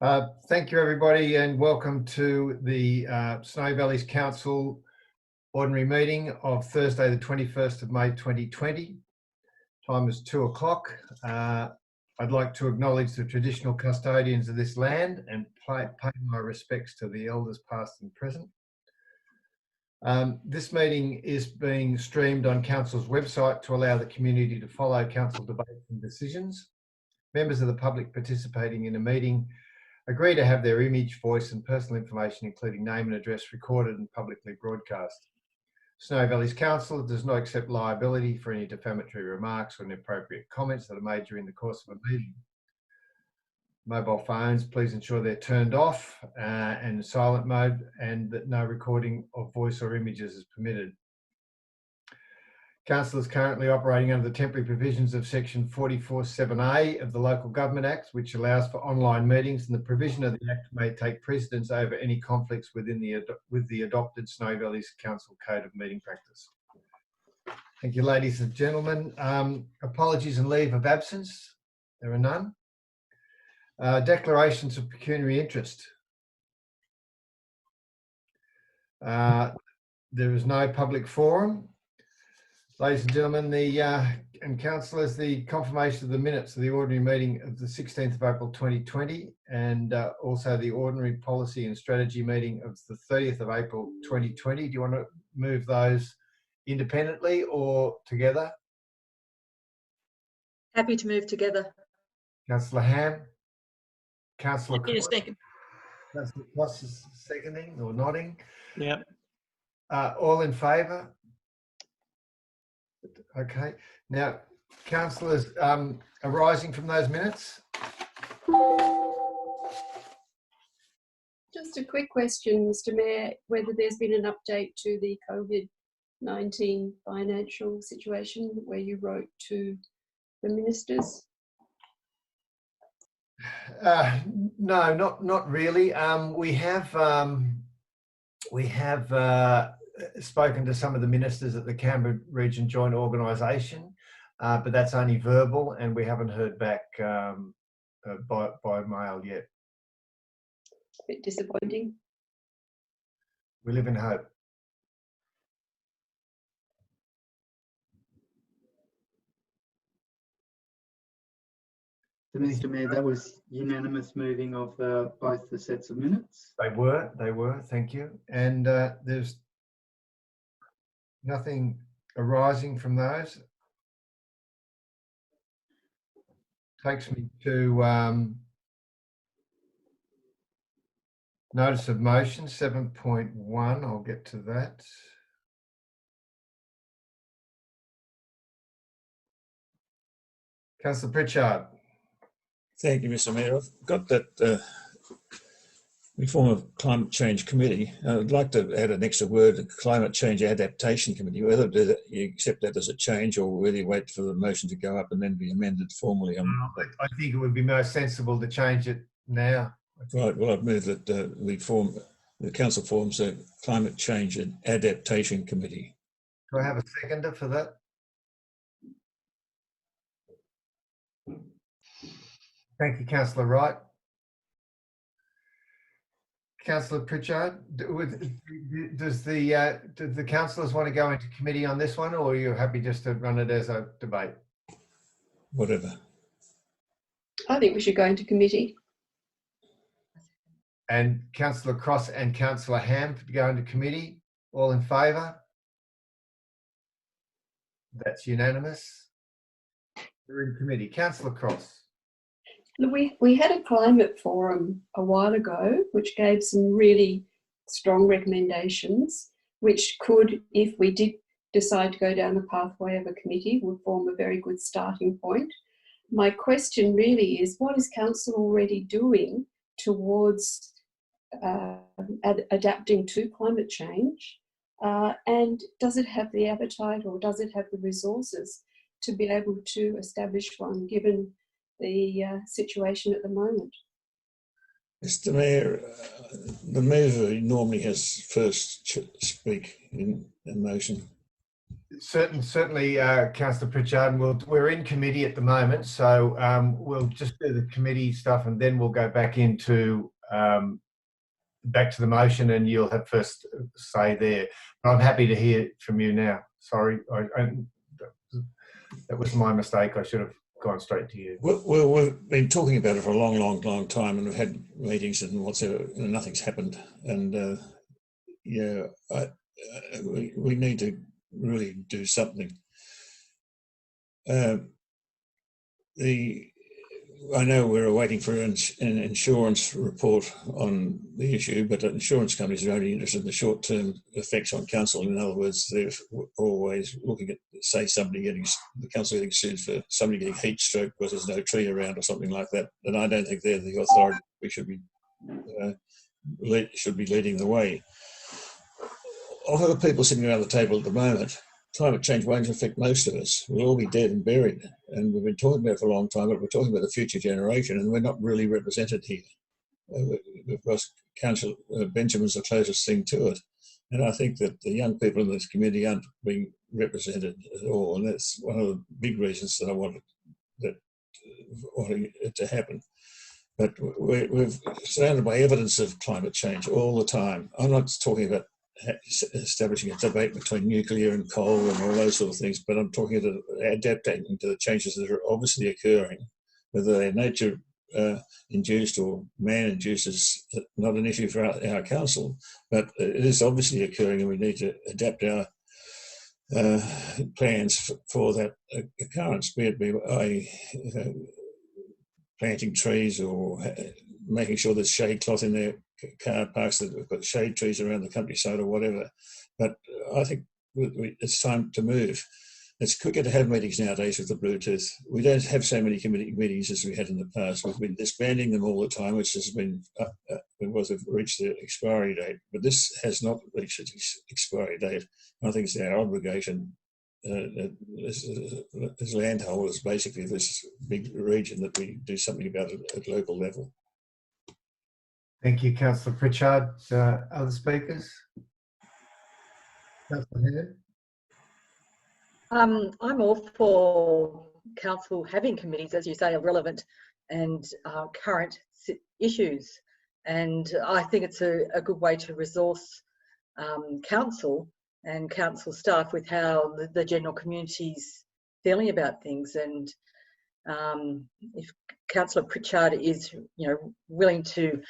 Thank you, everybody, and welcome to the Snowy Valleys Council ordinary meeting of Thursday, the 21st of May 2020. Time is 2 o'clock. I'd like to acknowledge the traditional custodians of this land and pay my respects to the elders past and present. This meeting is being streamed on Council's website to allow the community to follow Council debates and decisions. Members of the public participating in the meeting agree to have their image, voice and personal information, including name and address, recorded and publicly broadcast. Snowy Valleys Council does not accept liability for any defamatory remarks or inappropriate comments that are made during the course of a meeting. Mobile phones, please ensure they're turned off and silent mode, and that no recording of voice or images is permitted. Council is currently operating under the temporary provisions of section 44(7)(a) of the Local Government Act, which allows for online meetings, and the provision of the Act may take precedence over any conflicts with the adopted Snowy Valleys Council Code of Meeting Practice. Thank you, ladies and gentlemen. Apologies and leave of absence. There are none. Declarations of pecuniary interest. There is no public forum. Ladies and gentlemen, and councillors, the confirmation of the minutes of the ordinary meeting of the 16th of April 2020 and also the ordinary policy and strategy meeting of the 30th of April 2020. Do you want to move those independently or together? Happy to move together. Councillor Ham? Councillor Cross? Second. Councillor Cross is seconding or nodding? Yeah. All in favour? Okay. Now, councillors, arising from those minutes? Just a quick question, Mr. Mayor, whether there's been an update to the COVID-19 financial situation where you wrote to the ministers? No, not really. We have spoken to some of the ministers at the Canberra Region Joint Organisation, but that's only verbal, and we haven't heard back by mail yet. A bit disappointing. We live in hope. So, Mr. Mayor, that was unanimous moving of both the sets of minutes. They were. Thank you. And there's nothing arising from those. Takes me to notice of motion 7.1. I'll get to that. Councillor Pritchard. Thank you, Mr. Mayor. I've got that reform of climate change committee. I'd like to add an extra word, climate change adaptation committee, whether you accept that as a change or whether you wait for the motion to go up and then be amended formally. I think it would be most sensible to change it now. Right, well, I've moved that the council forms a climate change and adaptation committee. Do I have a seconder for that? Thank you, Councillor Wright. Councillor Pritchard, does the councillors want to go into committee on this one, or are you happy just to run it as a debate? Whatever. I think we should go into committee. And Councillor Cross and Councillor Ham to go into committee. All in favour? That's unanimous. We're in committee. Councillor Cross. We had a climate forum a while ago, which gave some really strong recommendations, which could, if we did decide to go down the pathway of a committee, would form a very good starting point. My question really is, what is council already doing towards adapting to climate change? And does it have the appetite or does it have the resources to be able to establish one, given the situation at the moment? Mr. Mayor, the mover normally has first speak in motion. Certainly, Councillor Pritchard, and we're in committee at the moment, so we'll just do the committee stuff and then we'll go back into back to the motion, and you'll have first say there. But I'm happy to hear from you now. Sorry, that was my mistake. I should have gone straight to you. Well, we've been talking about it for a long time, and we've had meetings and whatsoever, and nothing's happened. And yeah, we need to really do something. I know we're waiting for an insurance report on the issue, but insurance companies are only interested in the short-term effects on council. In other words, they're always looking at, say, the council getting sued for somebody getting heat stroke because there's no tree around or something like that. And I don't think they're the authority. We should be leading the way. Of the people sitting around the table at the moment, climate change won't affect most of us. We'll all be dead and buried. And we've been talking about it for a long time, but we're talking about the future generation, and we're not really represented here. Because Councillor Benjamin's the closest thing to it. And I think that the young people in this community aren't being represented at all. And that's one of the big reasons that I wanted it to happen. But we're surrounded by evidence of climate change all the time. I'm not talking about establishing a debate between nuclear and coal and all those sort of things, but I'm talking about adapting to the changes that are obviously occurring, whether they're nature induced or man induced is not an issue for our council, but it is obviously occurring, and we need to adapt our plans for that occurrence, be it by planting trees or making sure there's shade cloth in their car parks, that we've got shade trees around the countryside or whatever. But I think it's time to move. It's quicker to have meetings nowadays with the Bluetooth. We don't have so many committee meetings as we had in the past. We've been disbanding them all the time, which has been reached the expiry date. But this has not reached its expiry date. I think it's our obligation as landholders, basically, this big region, that we do something about it at local level. Thank you, Councillor Pritchard. Other speakers? Councillor Hare? I'm all for council having committees, as you say, are relevant and current issues. And I think it's a good way to resource council and council staff with how the general community's feeling about things. And if Councillor Pritchard is, willing to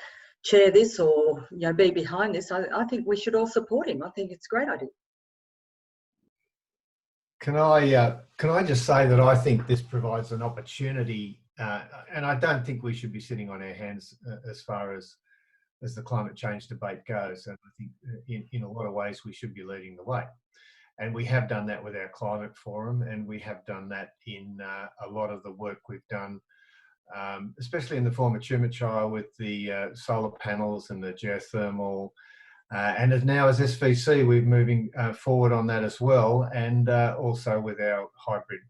chair this or be behind this, I think we should all support him. I think it's a great idea. Can I just say that I think this provides an opportunity, and I don't think we should be sitting on our hands as far as the climate change debate goes. And I think in a lot of ways we should be leading the way. And we have done that with our climate forum, and we have done that in a lot of the work we've done, especially in the former Tumachai with the solar panels and the geothermal. And as now as SVC, we're moving forward on that as well, and also with our hybrid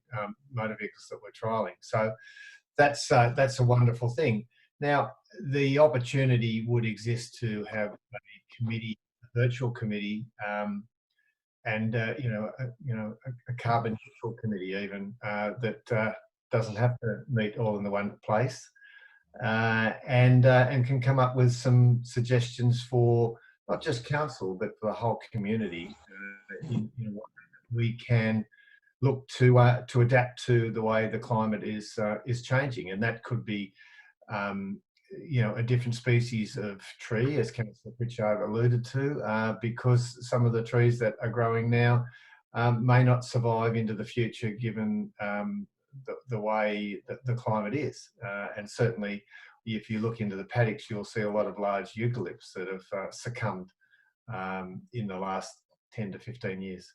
motor vehicles that we're trialling. So that's a wonderful thing. Now, the opportunity would exist to have a committee, a virtual committee, and a carbon neutral committee even that doesn't have to meet all in the one place, and can come up with some suggestions for not just council, but for the whole community, in what we can look to adapt to the way the climate is changing. And that could be, a different species of tree, as Councillor Pritchard alluded to, because some of the trees that are growing now may not survive into the future, given the way that the climate is. And certainly, if you look into the paddocks, you'll see a lot of large eucalypts that have succumbed in the last 10 to 15 years.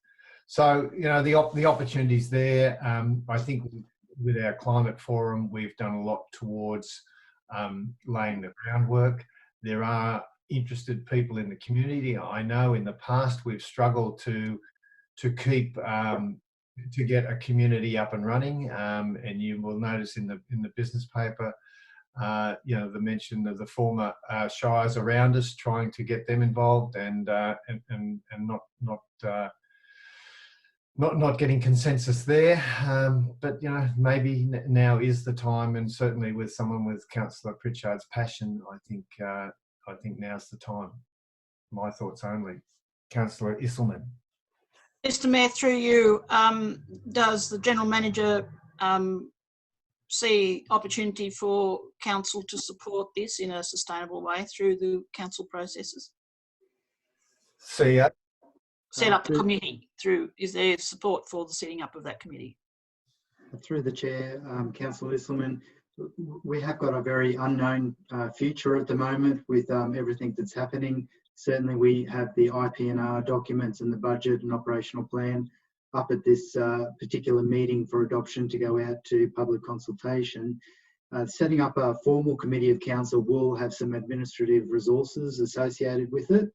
So, the opportunities there. I think with our climate forum, we've done a lot towards laying the groundwork. There are interested people in the community. I know in the past we've struggled to keep to get a community up and running, and you will notice in the business paper, the mention of the former shires around us, trying to get them involved, and not not getting consensus there. But you know, maybe now is the time, and certainly with someone with Councillor Pritchard's passion, I think now's the time. My thoughts only. Councillor Isselman. Mr. Mayor, through you, does the General Manager see opportunity for council to support this in a sustainable way through the council processes? See ya. Set up the committee through, is there support for the setting up of that committee? Through the chair, Councillor Isselman, we have got a very unknown future at the moment with everything that's happening. Certainly we have the IPNR documents and the budget and operational plan up at this particular meeting for adoption to go out to public consultation. Setting up a formal committee of council will have some administrative resources associated with it.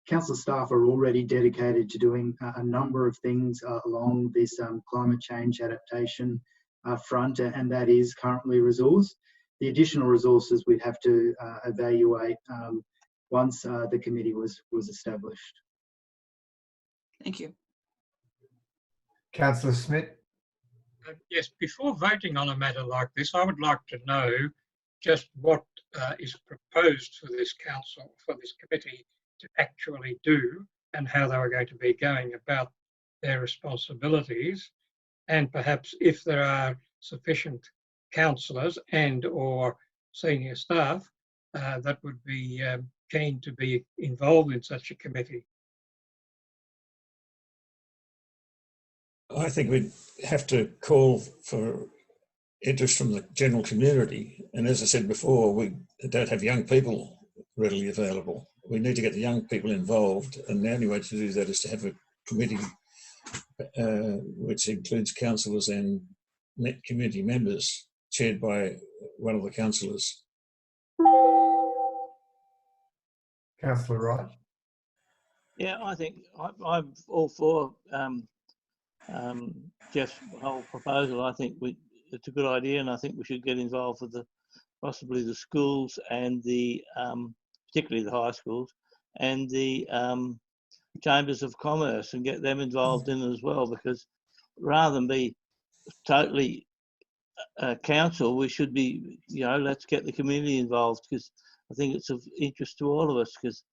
Council staff are already dedicated to doing a number of things along this climate change adaptation front, and that is currently resourced. The additional resources we'd have to evaluate once the committee was established. Thank you. Councillor Smith. Yes, before voting on a matter like this, I would like to know just what is proposed for this council, for this committee to actually do, and how they were going to be going about their responsibilities, and perhaps if there are sufficient councillors and or senior staff that would be keen to be involved in such a committee. I think we'd have to call for interest from the general community. And as I said before, we don't have young people readily available. We need to get the young people involved. And the only way to do that is to have a committee which includes councillors and community members, chaired by one of the councillors. Councillor Wright. Yeah, I think I'm all for Jeff's whole proposal. I think it's a good idea, and I think we should get involved with possibly the schools and the particularly the high schools and the chambers of commerce, and get them involved in it as well, because rather than be totally council, we should be, let's get the community involved, because I think it's of interest to all of us. Because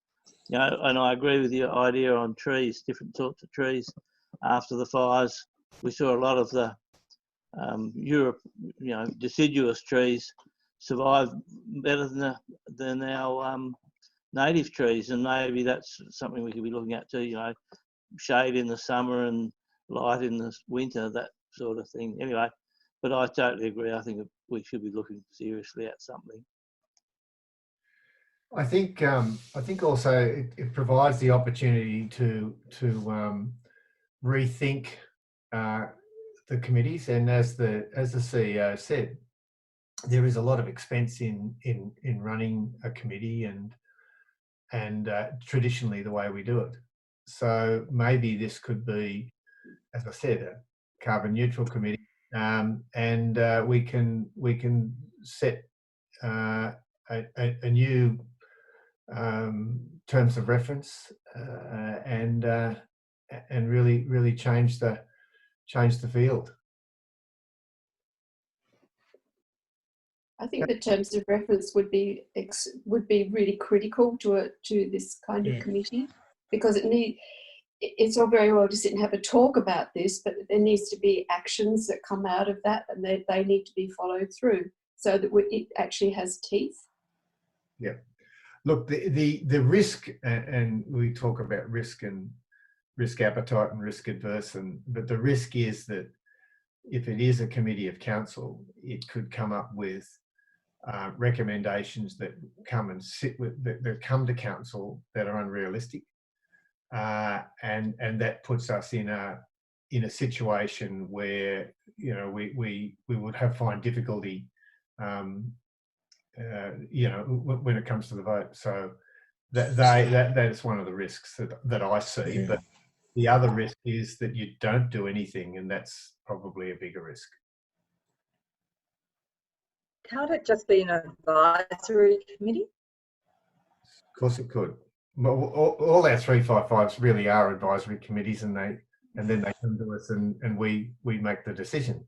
and I agree with your idea on trees, different sorts of trees. After the fires, we saw a lot of the deciduous trees survive better than our native trees, and maybe that's something we could be looking at too. Shade in the summer and light in the winter, that sort of thing. Anyway, but I totally agree. I think we should be looking seriously at something. I think also it provides the opportunity to rethink the committees, and as the CEO said, there is a lot of expense in running a committee and traditionally the way we do it. So maybe this could be, as I said, a carbon neutral committee, and we can set a new terms of reference and really change the field. I think the terms of reference would be really critical to this kind of committee, because it's all very well to sit and have a talk about this, but there needs to be actions that come out of that, and they need to be followed through so that it actually has teeth. Yeah. Look, the risk, and we talk about risk and risk appetite and risk adverse, but the risk is that if it is a committee of council, it could come up with recommendations that come and that come to council that are unrealistic, and that puts us in a situation where we would find difficulty when it comes to the vote. So that is one of the risks that I see. But the other risk is that you don't do anything, and that's probably a bigger risk. Can't it just be an advisory committee? Of course it could. All our 355s really are advisory committees, and and then they come to us and we make the decision.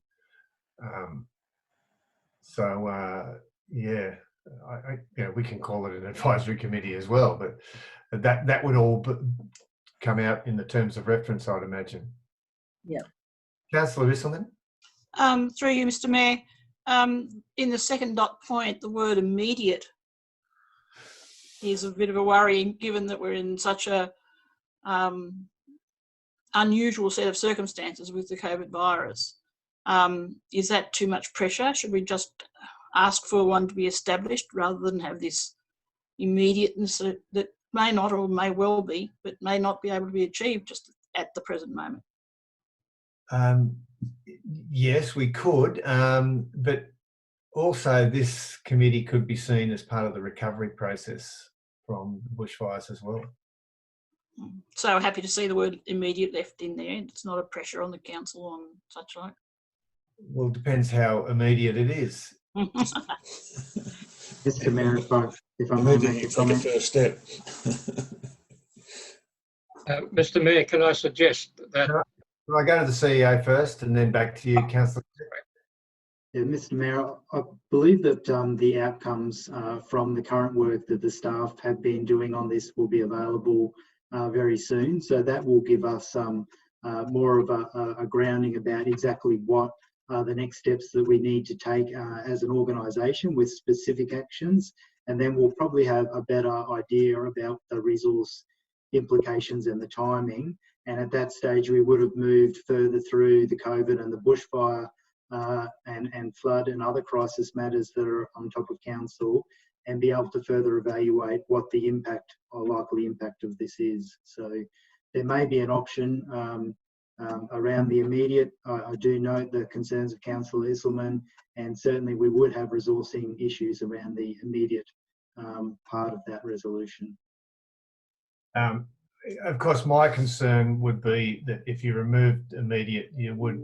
Yeah, we can call it an advisory committee as well, but that would all come out in the terms of reference, I'd imagine. Yeah. Councillor Isselman? Through you, Mr. Mayor, in the second dot point, the word immediate is a bit of a worry, given that we're in such a unusual set of circumstances with the COVID virus. Is that too much pressure? Should we just ask for one to be established rather than have this immediateness that may not or may well be, but may not be able to be achieved just at the present moment? Yes, we could, but also this committee could be seen as part of the recovery process from bushfires as well. So happy to see the word immediate left in there. It's not a pressure on the council on such like. Well, it depends how immediate it is. Mr. Mayor, if I may Maybe make you a take a comment. first step. Mr. Mayor, can I suggest that? Can I go to the CEO first and then back to you, Councillor? Yeah, Mr. Mayor, I believe that the outcomes from the current work that the staff have been doing on this will be available very soon. So that will give us more of a grounding about exactly what the next steps that we need to take as an organisation with specific actions. And then we'll probably have a better idea about the resource implications and the timing. And at that stage, we would have moved further through the COVID and the bushfire and flood and other crisis matters that are on top of council, and be able to further evaluate what the impact or likely impact of this is. So there may be an option around the immediate. I do note the concerns of Councillor Isselman, and certainly we would have resourcing issues around the immediate part of that resolution. Of course, my concern would be that if you removed immediate, you would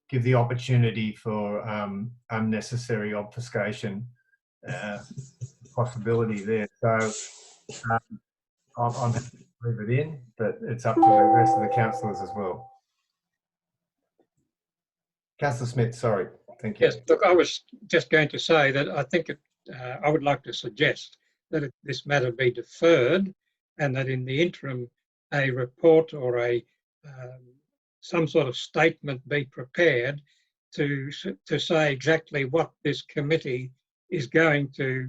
give the opportunity for unnecessary obfuscation possibility there. So I'm happy to leave it in, but it's up to the rest of the councillors as well. Councillor Smith, sorry. Thank you. Yes, look, I was just going to say that I think I would like to suggest that this matter be deferred, and that in the interim a report or some sort of statement be prepared to say exactly what this committee is going to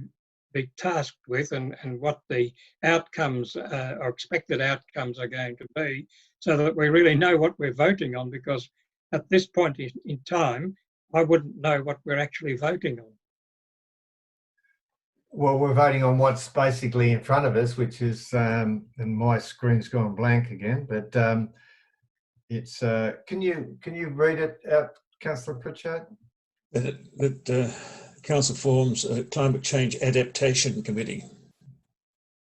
be tasked with and what the outcomes or expected outcomes are going to be, so that we really know what we're voting on, because at this point in time, I wouldn't know what we're actually voting on. Well, we're voting on what's basically in front of us, which is, and my screen's gone blank again, but it's, can you read it out, Councillor Pritchard? That council forms a climate change adaptation committee.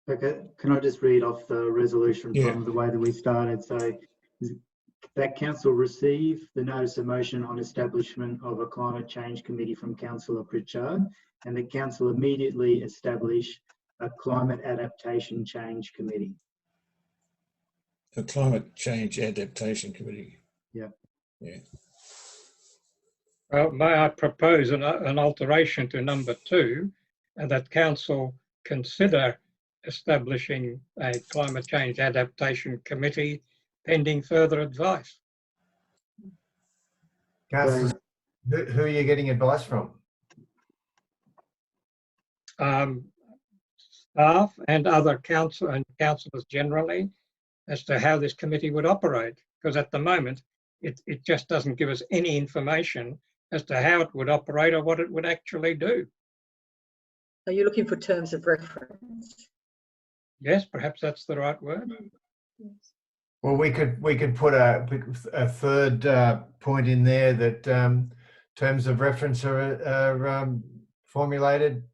Okay, can I just read off the resolution from the way that we started? So that council receive the notice of motion on establishment of a climate change committee from Councillor Pritchard, and the council immediately establish a climate adaptation change committee. A climate change adaptation committee. Yeah. Yeah. Well, may I propose an alteration to number 2, and that council consider establishing a climate change adaptation committee pending further advice. Councillors, who are you getting advice from? Staff and other councillors generally, as to how this committee would operate, because at the moment it just doesn't give us any information as to how it would operate or what it would actually do. Are you looking for terms of reference? Yes, perhaps that's the right word. Well, we could put a third point in there that terms of reference are formulated.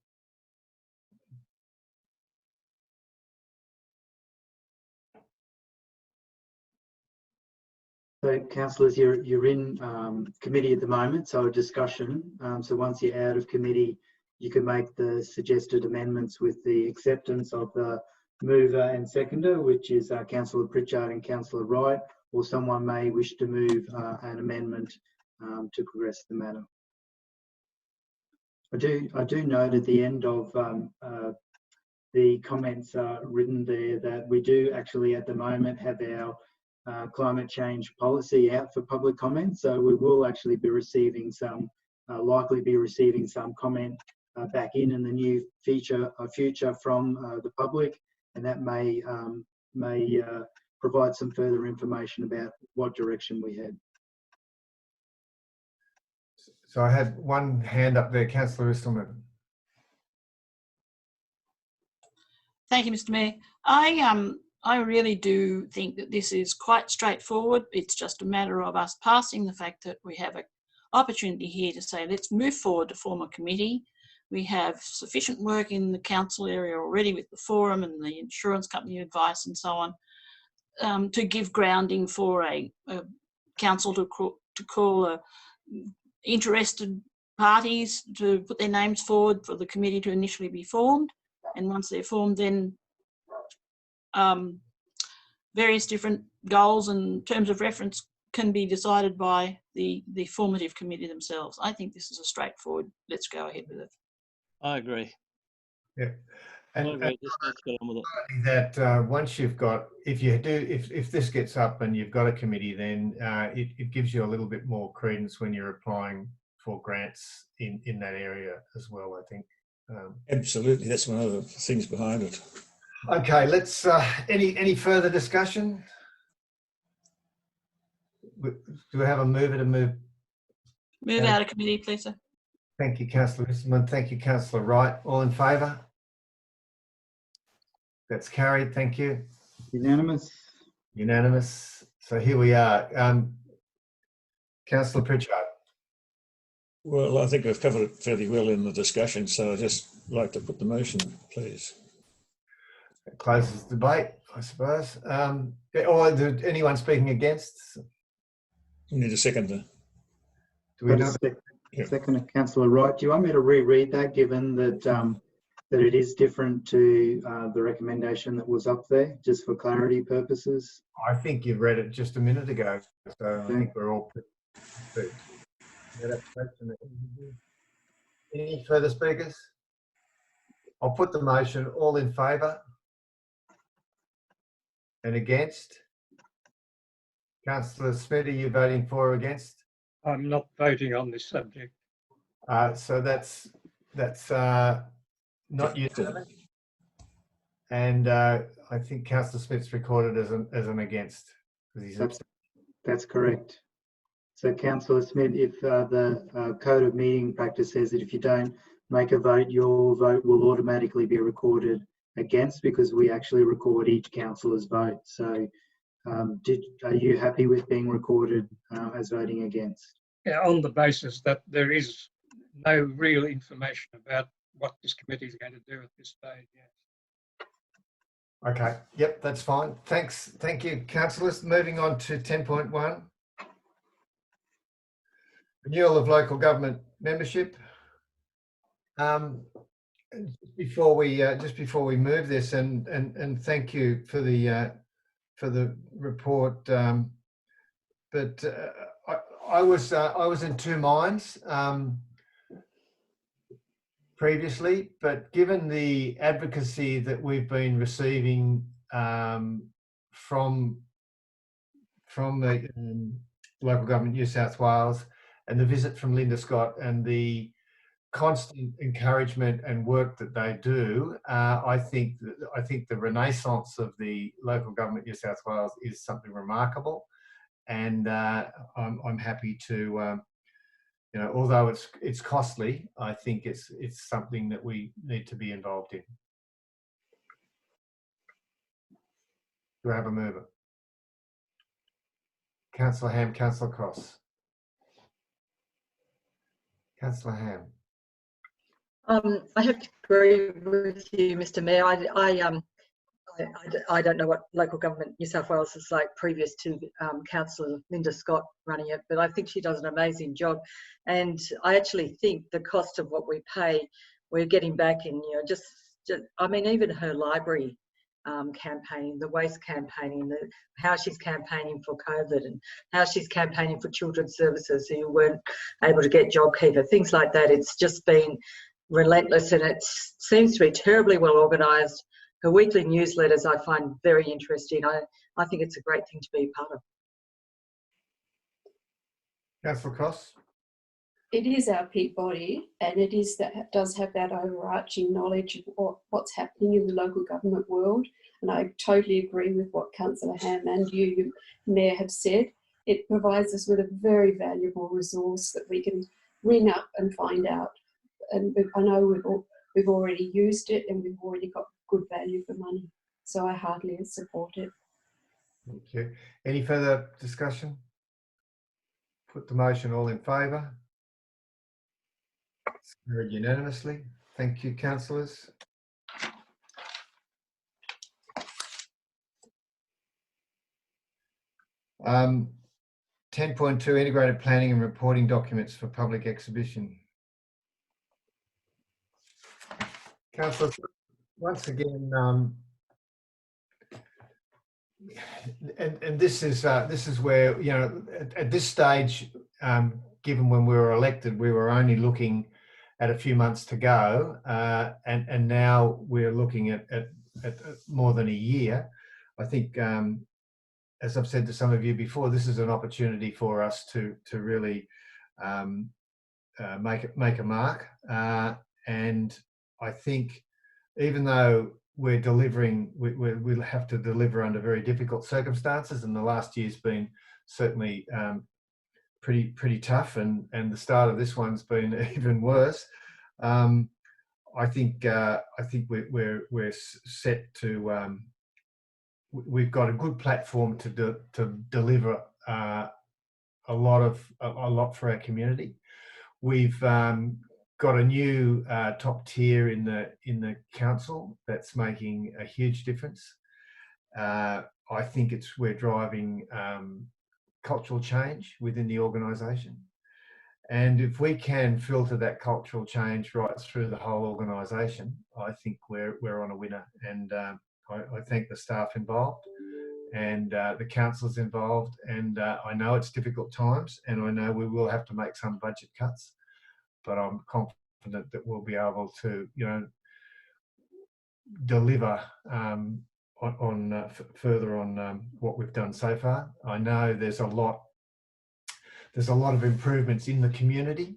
So, councillors, you're in committee at the moment, so a discussion. So once you're out of committee, you can make the suggested amendments with the acceptance of the mover and seconder, which is Councillor Pritchard and Councillor Wright, or someone may wish to move an amendment to progress the matter. I do note at the end of the comments written there that we do actually at the moment have our climate change policy out for public comment. So we will actually be receiving some, likely be receiving some comment back in the new future from the public, and that may provide some further information about what direction we head. So I had one hand up there, Councillor Isselman. Thank you, Mr. Mayor. I really do think that this is quite straightforward. It's just a matter of us passing the fact that we have an opportunity here to say, let's move forward to form a committee. We have sufficient work in the council area already with the forum and the insurance company advice and so on, to give grounding for a council to call interested parties to put their names forward for the committee to initially be formed. And once they're formed, then various different goals and terms of reference can be decided by the formative committee themselves. I think this is a straightforward, let's go ahead with it. I agree. Yeah. I agree. Let's get on with it. That once you've got, if this gets up and you've got a committee, then it gives you a little bit more credence when you're applying for grants in that area as well, I think. Absolutely, that's one of the things behind it. Okay, let's, any further discussion? Do we have a mover to move? Move out of committee, please, sir. Thank you, Councillor Isselman. Thank you, Councillor Wright. All in favour? That's carried. Thank you. Unanimous? Unanimous. So here we are. Councillor Pritchard. Well, I think we've covered it fairly well in the discussion, so I'd just like to put the motion, please. That closes the debate, I suppose. Or anyone speaking against? We need a seconder. Do we know? Second, Councillor Wright. Do you want me to reread that, given that that it is different to the recommendation that was up there, just for clarity purposes? I think you've read it just a minute ago, so I think we're all pretty. Any further speakers? I'll put the motion. All in favour? And against? Councillor Smith, are you voting for or against? I'm not voting on this subject. So that's not unanimous. And I think Councillor Smith's recorded as an against. That's correct. So, Councillor Smith, if the Code of Meeting Practice says that if you don't make a vote, your vote will automatically be recorded against, because we actually record each councillor's vote. So, are you happy with being recorded as voting against? Yeah, on the basis that there is no real information about what this committee is going to do at this stage. Yes. Okay. Yep, that's fine. Thanks. Thank you, councillors. Moving on to 10.1. Renewal of local government membership. Just before we move this, and thank you for the report. But I was in two minds previously, but given the advocacy that we've been receiving from the local government New South Wales, and the visit from Linda Scott and the constant encouragement and work that they do, I think the renaissance of the local government New South Wales is something remarkable, and I'm happy to, although it's costly, I think it's something that we need to be involved in. Do I have a mover? Councillor Ham, Councillor Cross. Councillor Ham. I have to agree with you, Mr. Mayor. I don't know what local government New South Wales is like previous to Councillor Linda Scott running it, but I think she does an amazing job. And I actually think the cost of what we pay, we're getting back in, just I mean, even her library campaigning, the waste campaigning, how she's campaigning for COVID and how she's campaigning for children's services who weren't able to get JobKeeper, things like that. It's just been relentless, and it seems to be terribly well organised. Her weekly newsletters I find very interesting. I think it's a great thing to be a part of. Councillor Cross? It is our peak body, and it is that does have that overarching knowledge of what's happening in the local government world. And I totally agree with what Councillor Ham and you, Mayor, have said. It provides us with a very valuable resource that we can ring up and find out. And I know we've already used it, and we've already got good value for money. So I heartily support it. Thank you. Any further discussion? Put the motion. All in favour? It's carried unanimously. Thank you, councillors. Um, 10.2 integrated planning and reporting documents for public exhibition. Councillors, once again, and this is where, you know, at this stage, given when we were elected, we were only looking at a few months to go, and now we're looking at more than a year. I think, as I've said to some of you before, this is an opportunity for us to really make a mark, and I think even though we're delivering, we'll have to deliver under very difficult circumstances, and the last year's been certainly pretty tough, and the start of this one's been even worse. I think we're set to. We've got a good platform to deliver a lot for our community. We've got a new top tier in the council that's making a huge difference. I think we're driving cultural change within the organisation, and if we can filter that cultural change right through the whole organisation, I think we're on a winner. And I thank the staff involved and the councillors involved, and I know it's difficult times, and I know we will have to make some budget cuts, but I'm confident that we'll be able to, you know, deliver further on what we've done so far. I know there's a lot of improvements in the community,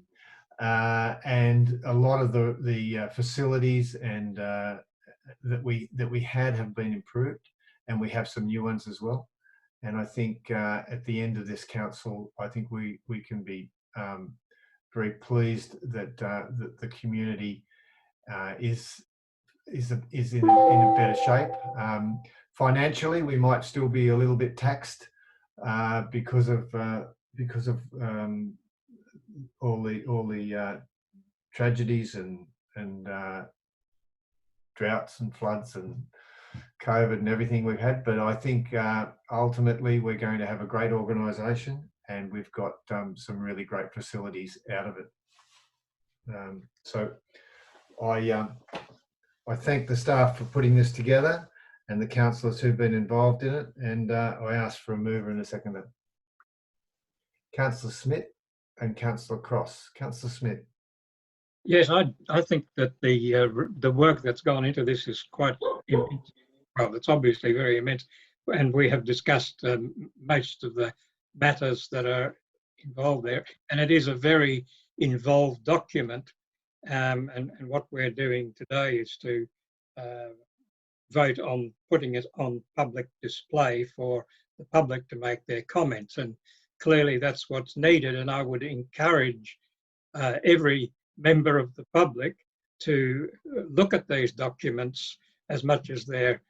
and a lot of the facilities and that we had have been improved, and we have some new ones as well. And I think at the end of this council, I think we can be very pleased that the community is in a better shape. Financially, we might still be a little bit taxed because of all the tragedies and droughts and floods and COVID and everything we've had. But I think ultimately we're going to have a great organisation, and we've got some really great facilities out of it. So I thank the staff for putting this together and the councillors who've been involved in it, and I ask for a mover and a seconder. Councillor Smith and Councillor Cross. Councillor Smith. Yes, I think that the work that's gone into this is quite immense. Well, it's obviously very immense, and we have discussed most of the matters that are involved there, and it is a very involved document. And what we're doing today is to vote on putting it on public display for the public to make their comments, and clearly that's what's needed. And I would encourage every member of the public to look at these documents as much as they're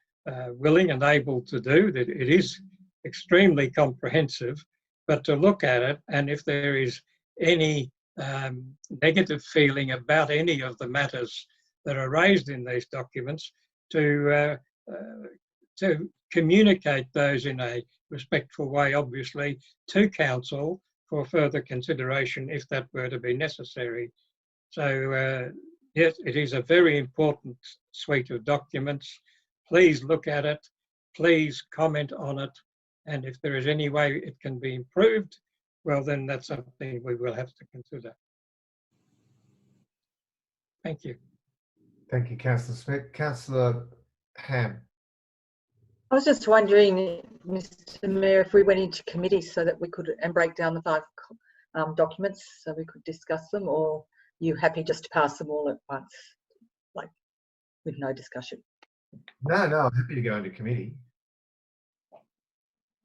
willing and able to do. That it is extremely comprehensive, but to look at it, and if there is any negative feeling about any of the matters that are raised in these documents, to communicate those in a respectful way, obviously, to council for further consideration if that were to be necessary. So yes, it is a very important suite of documents. please look at it, please comment on it, and if there is any way it can be improved, well, then that's something we will have to consider. Thank you. Thank you, Councillor Smith. Councillor Ham. I was just wondering, Mr. Mayor, if we went into committee so that we could and break down the 5 documents so we could discuss them, or you happy just to pass them all at once, like with no discussion? No, I'm happy to go into committee.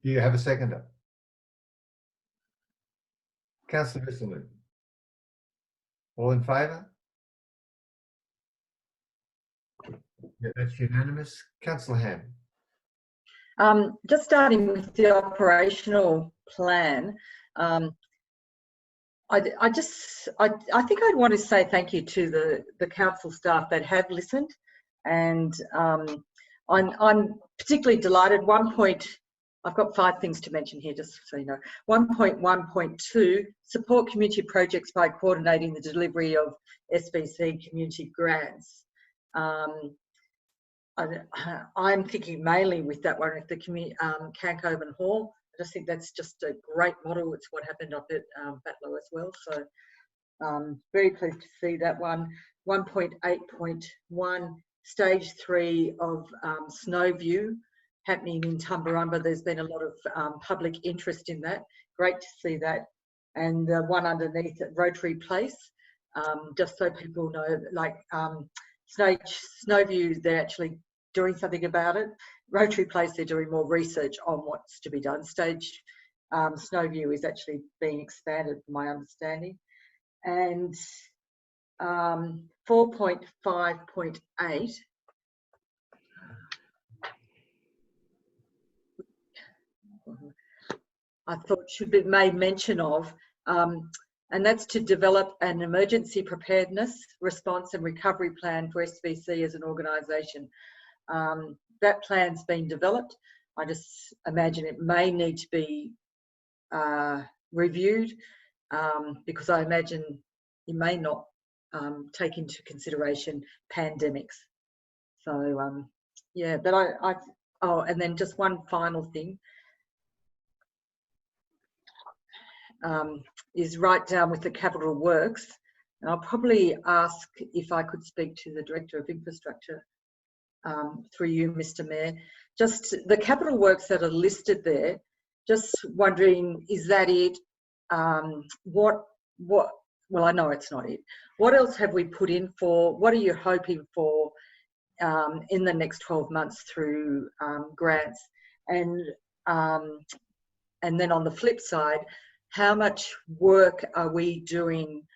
Do you have a seconder? Councillor Risselman. All in favour? Yeah, that's unanimous. Councillor Ham. Just starting with the operational plan, I think I'd want to say thank you to the council staff that have listened, and I'm particularly delighted. I've got 5 things to mention here, just so you know. 1.1.2, support community projects by coordinating the delivery of SBC community grants. I'm thinking mainly with that one, if the Cancoban Hall. I just think that's just a great model. It's what happened up at Batlow as well. So very pleased to see that one. 1.8.1, stage 3 of Snowview happening in Tumbarumba. There's been a lot of public interest in that. Great to see that. And the one underneath at Rotary Place, just so people know, like Snowview, they're actually doing something about it. Rotary Place, they're doing more research on what's to be done. Stage Snowview is actually being expanded, from my understanding. And 4.5.8, I thought should be made mention of, and that's to develop an emergency preparedness, response and recovery plan for SBC as an organisation. That plan's been developed. I just imagine it may need to be reviewed, because I imagine you may not take into consideration pandemics. So yeah, but oh, and then just one final thing. Is right down with the capital works, and I'll probably ask if I could speak to the Director of Infrastructure through you, Mr. Mayor. Just the capital works that are listed there, just wondering, is that it? Well, I know it's not it. What else have we put in for? What are you hoping for in the next 12 months through grants? And then on the flip side, how much work are we doing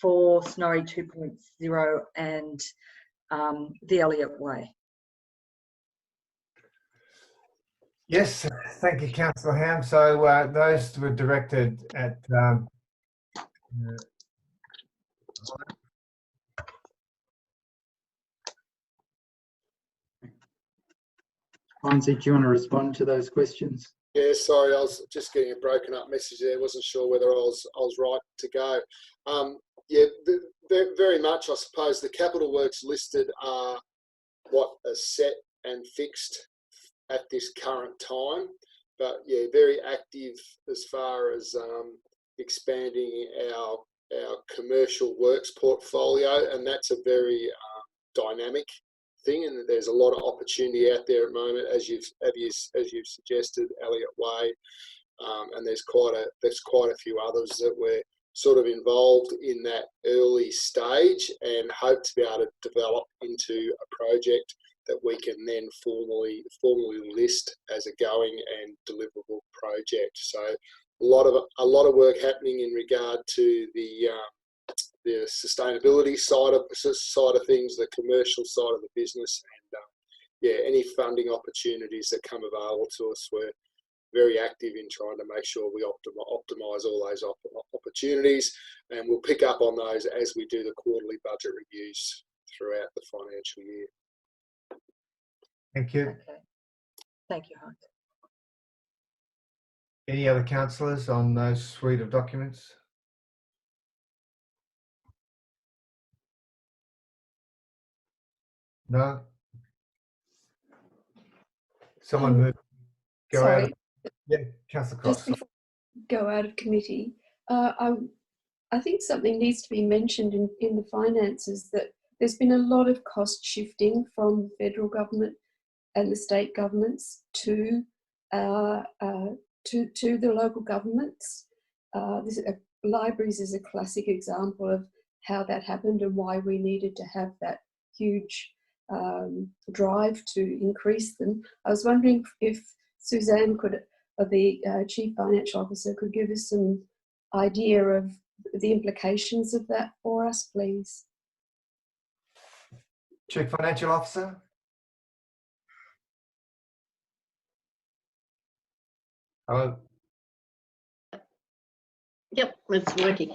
for Snorri 2.0 and the Elliott Way? Yes, thank you, Councillor Ham. So those were directed at Lindsay, do you want to respond to those questions? Yeah, sorry, I was just getting a broken up message there. Wasn't sure whether I was right to go. Yeah, very much. I suppose the capital works listed are what are set and fixed at this current time. But yeah, very active as far as expanding our commercial works portfolio, and that's a very dynamic thing, and there's a lot of opportunity out there at the moment, as you've suggested, Elliott Way, and there's quite a few others that we're sort of involved in that early stage, and hope to be able to develop into a project that we can then formally list as a going and deliverable project. So a lot of work happening in regard to the sustainability side of things, the commercial side of the business, and yeah, any funding opportunities that come available to us, we're very active in trying to make sure we optimise all those opportunities, and we'll pick up on those as we do the quarterly budget reviews throughout the financial year. Thank you. Okay. Thank you, Hunt. Any other councillors on those suite of documents? No? Someone move. Go out. Sorry, Yeah, Councillor Cross. just before we go out of committee, I think something needs to be mentioned in the finances, that there's been a lot of cost shifting from the federal government and the state governments to the local governments. Libraries is a classic example of how that happened and why we needed to have that huge drive to increase them. I was wondering if Suzanne could, the Chief Financial Officer, could give us some idea of the implications of that for us, please. Chief Financial Officer. Hello. Yep, it's working.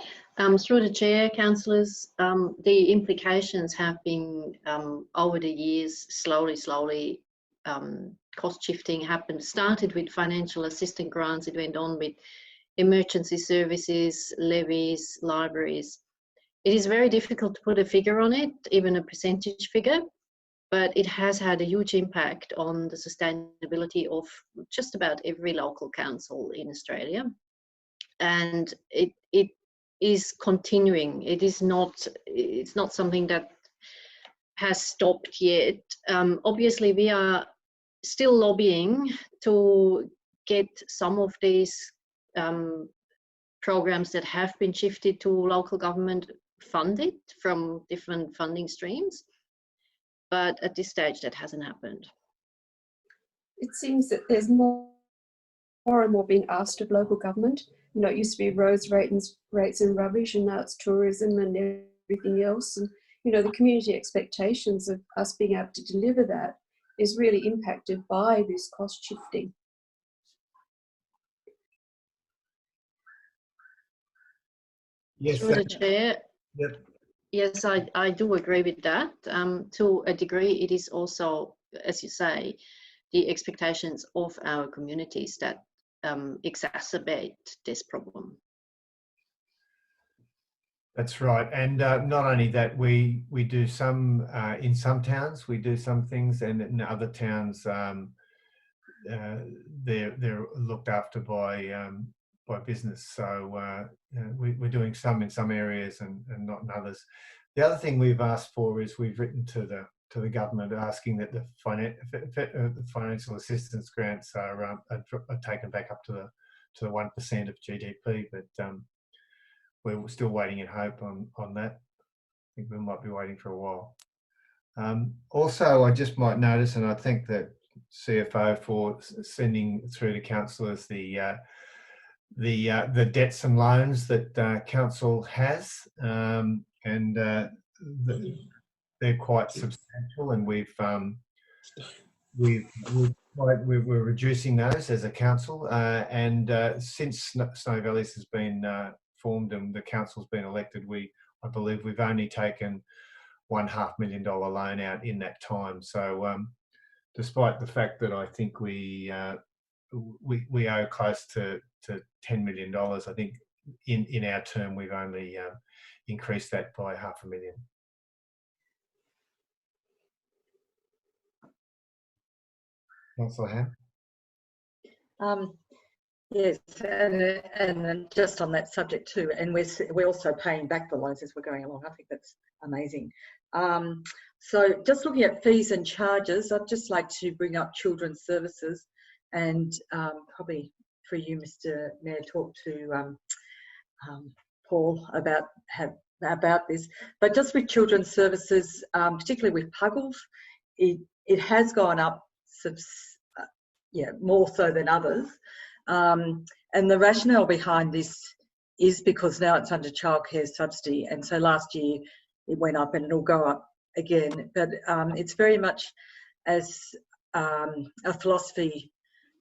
Through the chair, councillors, the implications have been over the years, slowly, cost shifting happened. Started with financial assistance grants, it went on with emergency services, levies, libraries. It is very difficult to put a figure on it, even a percentage figure, but it has had a huge impact on the sustainability of just about every local council in Australia. And it is continuing. It's not something that has stopped yet. Obviously, we are still lobbying to get some of these programs that have been shifted to local government funded from different funding streams. But at this stage, that hasn't happened. It seems that there's more and more being asked of local government. You know, it used to be roads, rates and rubbish, and now it's tourism and everything else. And, you know, the community expectations of us being able to deliver that is really impacted by this cost shifting. Yes. Through the chair. Yep. Yes, I do agree with that. To a degree, it is also, as you say, the expectations of our communities that exacerbate this problem. That's right, and not only that, we do some in some towns, we do some things, and in other towns they're looked after by business. So we're doing some in some areas and not in others. The other thing we've asked for is we've written to the government asking that the financial assistance grants are taken back up to the 1% of GDP, but we're still waiting in hope on that. I think we might be waiting for a while. Also, I just might notice, and I thank the CFO for sending through to councillors the debts and loans that council has, and they're quite substantial, and we're reducing those as a council, and since Snowy Valleys has been formed and the council's been elected, I believe we've only taken $500,000 loan out in that time. So despite the fact that I think we owe close to $10 million, I think in our term we've only increased that by $500,000. Councillor Ham? Yes, and just on that subject too, and we're also paying back the loans as we're going along. I think that's amazing. So just looking at fees and charges, I'd just like to bring up children's services, and probably for you, Mr. Mayor, talk to Paul about this. But just with children's services, particularly with Puggles, it has gone up more so than others. And the rationale behind this is because now it's under childcare subsidy, and so last year it went up and it'll go up again. But it's very much as a philosophy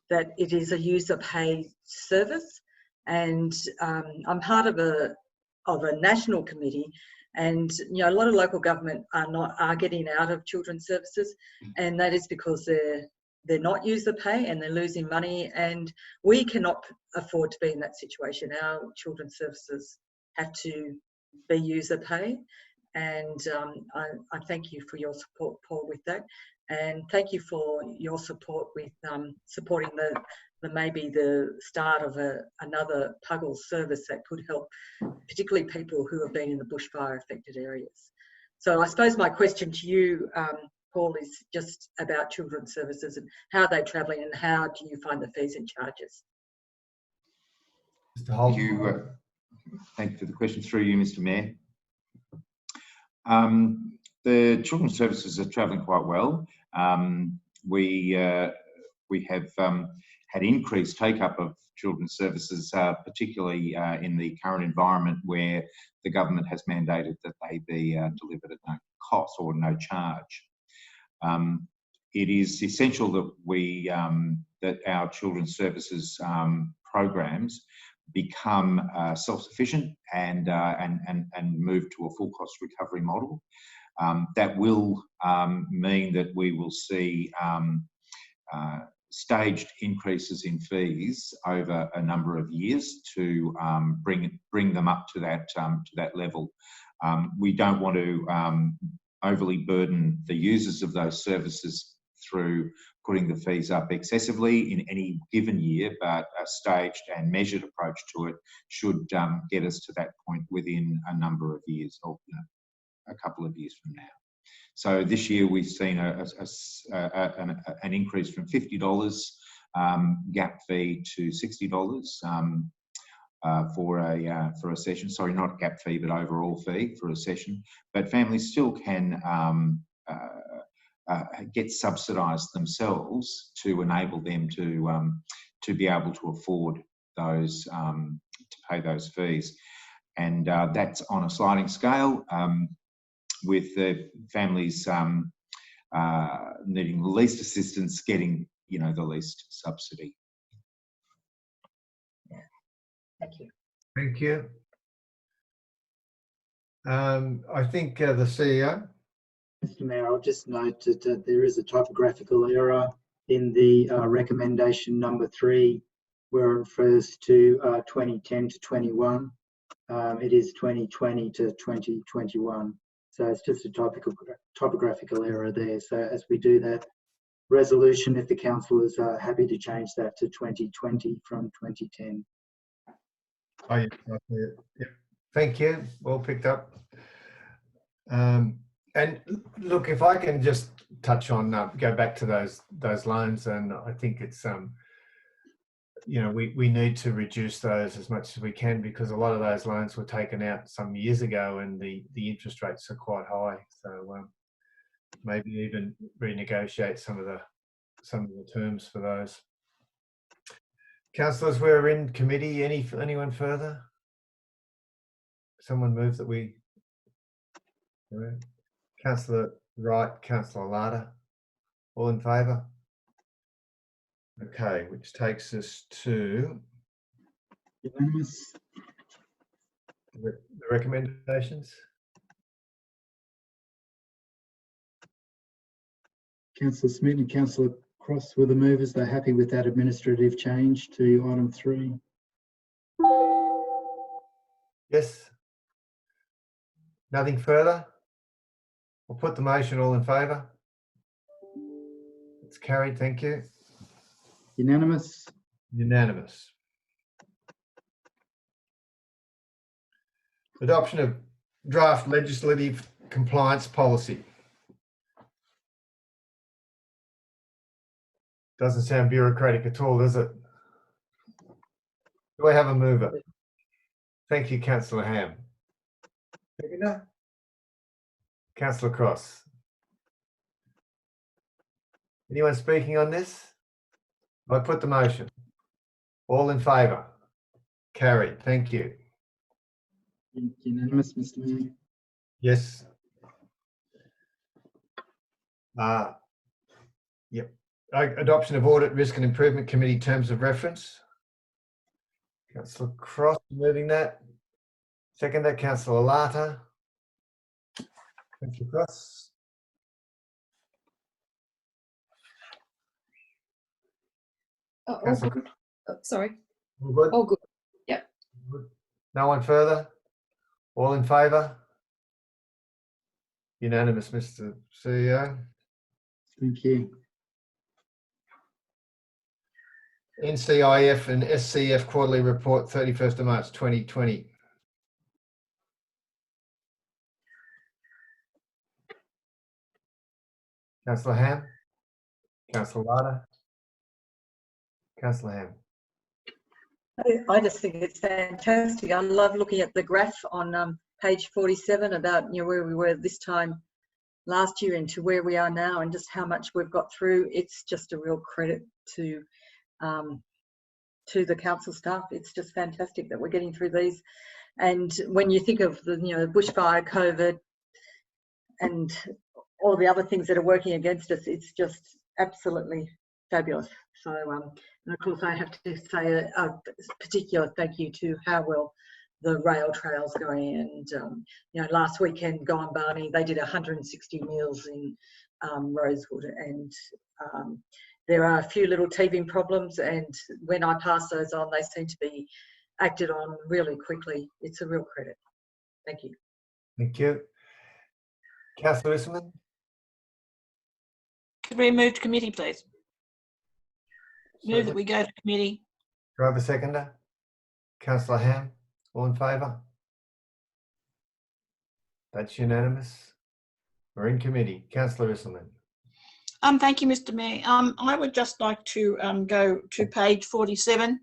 that it is a user-paid service, and I'm part of a national committee, and you know a lot of local government are getting out of children's services, and that is because they're not user pay and they're losing money, and we cannot afford to be in that situation. Our children's services have to be user pay, And I thank you for your support, Paul, with that. And thank you for your support with supporting the maybe the start of another Puggles service that could help, particularly people who have been in the bushfire affected areas. So I suppose my question to you, Paul, is just about children's services and how they're travelling and how do you find the fees and charges? Mr. Holt. Thank you for the question. Through you, Mr. Mayor. The children's services are travelling quite well. We have had increased take-up of children's services, particularly in the current environment where the government has mandated that they be delivered at no cost or no charge. It is essential that we that our children's services programs become self-sufficient and move to a full cost recovery model. That will mean that we will see staged increases in fees over a number of years to bring them up to that level. We don't want to overly burden the users of those services through putting the fees up excessively in any given year, but a staged and measured approach to it should get us to that point within a number of years, or a couple of years from now. So this year we've seen an increase from $50 gap fee to $60 for a session. Sorry, not gap fee, but overall fee for a session. But families still can get subsidised themselves to enable them to be able to afford those to pay those fees, and that's on a sliding scale. With the families needing the least assistance getting, the least subsidy. Yeah. Thank you. Thank you. I think the CEO. Mr. Mayor, I'll just note that there is a typographical error in the recommendation number 3, where it refers to 2010 to 21. It is 2020 to 2021. So it's just a typographical error there. So as we do that resolution, if the council is happy to change that to 2020 from 2010. Oh, yeah, yeah. Thank you. Well picked up. And look, if I can just touch on, go back to those loans, and I think it's we need to reduce those as much as we can, because a lot of those loans were taken out some years ago and the interest rates are quite high. So maybe even renegotiate some of the terms for those. Councillors, we're in committee. Anyone further? Someone move that we. Councillor Wright, Councillor Latta, all in favour? Okay, which takes us to Unanimous. the recommendations. Councillor Smith and Councillor Cross were the movers. They're happy with that administrative change to item 3. Yes. Nothing further? I'll put the motion. All in favour? It's carried. Thank you. Unanimous. Unanimous. Adoption of draft legislative compliance policy. Doesn't sound bureaucratic at all, does it? Do I have a mover? Thank you, Councillor Ham. Seconder? Councillor Cross. Anyone speaking on this? I put the motion. All in favour? Carried. Thank you. Unanimous, Mr. Mayor. Yes. Yep. Adoption of Audit, Risk and Improvement Committee Terms of Reference. Councillor Cross moving that. Seconder, Councillor Latta. Councillor Cross. All good. Sorry. All good? All good. Yep. Good. No one further? All in favour? Unanimous, Mr. CEO. Thank you. NCIF and SCF quarterly report 31st of March 2020. Councillor Ham? Councillor Lada? Councillor Ham? I just think it's fantastic. I love looking at the graph on page 47 about where we were this time last year and to where we are now, and just how much we've got through. It's just a real credit to the council staff. It's just fantastic that we're getting through these. And when you think of the bushfire, COVID, and all the other things that are working against us, it's just absolutely fabulous. So, and of course, I have to say a particular thank you to how well the rail trail's going. And last weekend, Guy Barney, they did 160 meals in Rosewood, and there are a few little teething problems, and when I pass those on, they seem to be acted on really quickly. It's a real credit. Thank you. Thank you. Councillor Isserman? Could we move to committee, please? Move that we go to committee. Do I have a seconder? Councillor Ham, all in favour? That's unanimous. We're in committee. Councillor Isserman. Thank you, Mr. Mayor. I would just like to go to page 47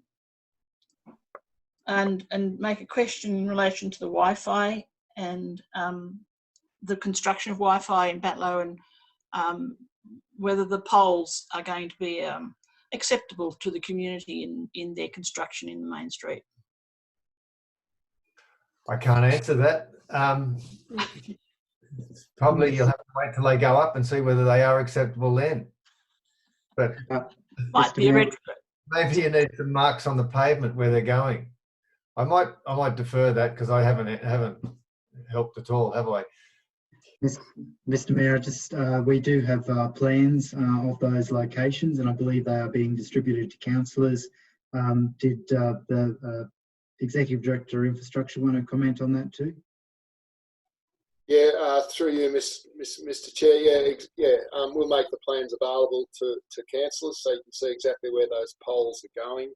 and make a question in relation to the Wi-Fi and the construction of Wi-Fi in Batlow, and whether the poles are going to be acceptable to the community in their construction in the main street. I can't answer that. Probably you'll have to wait till they go up and see whether they are acceptable then. But Might be a retrofit. maybe you need some marks on the pavement where they're going. I might defer that because I haven't helped at all, have I? Mr. Mayor, we do have plans of those locations, and I believe they are being distributed to councillors. Did the Executive Director of Infrastructure want to comment on that too? Yeah, through you, Mr. Chair. We'll make the plans available to councillors so you can see exactly where those poles are going.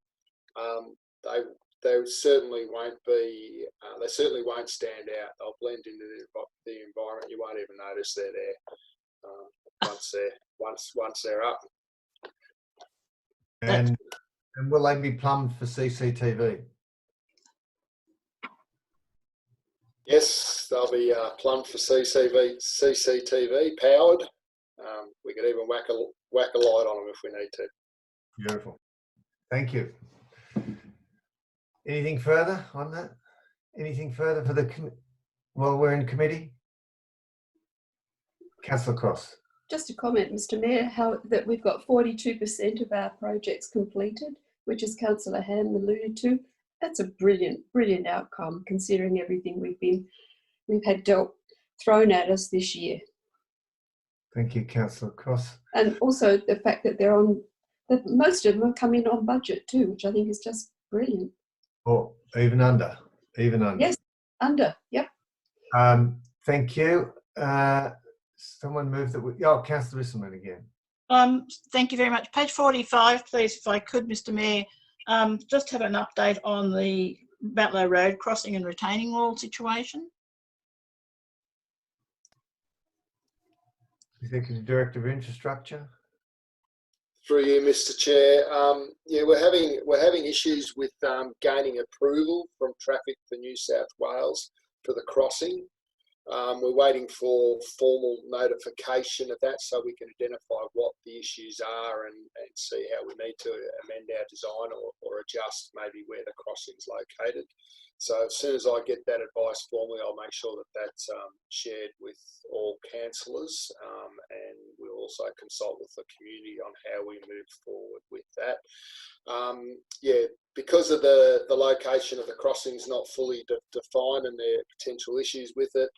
They certainly won't be. They certainly won't stand out. They'll blend into the environment. You won't even notice they're there once they're up. And will they be plumbed for CCTV? Yes, they'll be plumbed for CCTV powered. We could even whack a light on them if we need to. Beautiful. Thank you. Anything further on that? Anything further for while we're in committee? Councillor Cross. Just a comment, Mr. Mayor, that we've got 42% of our projects completed, which as Councillor Ham alluded to. That's a brilliant, brilliant outcome considering everything we've had thrown at us this year. Thank you, Councillor Cross. And also the fact that that most of them are coming on budget too, which I think is just brilliant. Oh, even under. Yes, under. Yep. Thank you. Someone moved that. Councillor Isserman again. Thank you very much. Page 45, please, if I could, Mr. Mayor. Just have an update on the Batlow Road crossing and retaining wall situation. Executive Director of Infrastructure. Through you, Mr. Chair. We're having issues with gaining approval from Traffic for New South Wales for the crossing. We're waiting for formal notification of that so we can identify what the issues are and see how we need to amend our design or adjust maybe where the crossing's located. So as soon as I get that advice formally, I'll make sure that that's shared with all councillors, and we'll also consult with the community on how we move forward with that. Because of the location of the crossings not fully defined and there are potential issues with it,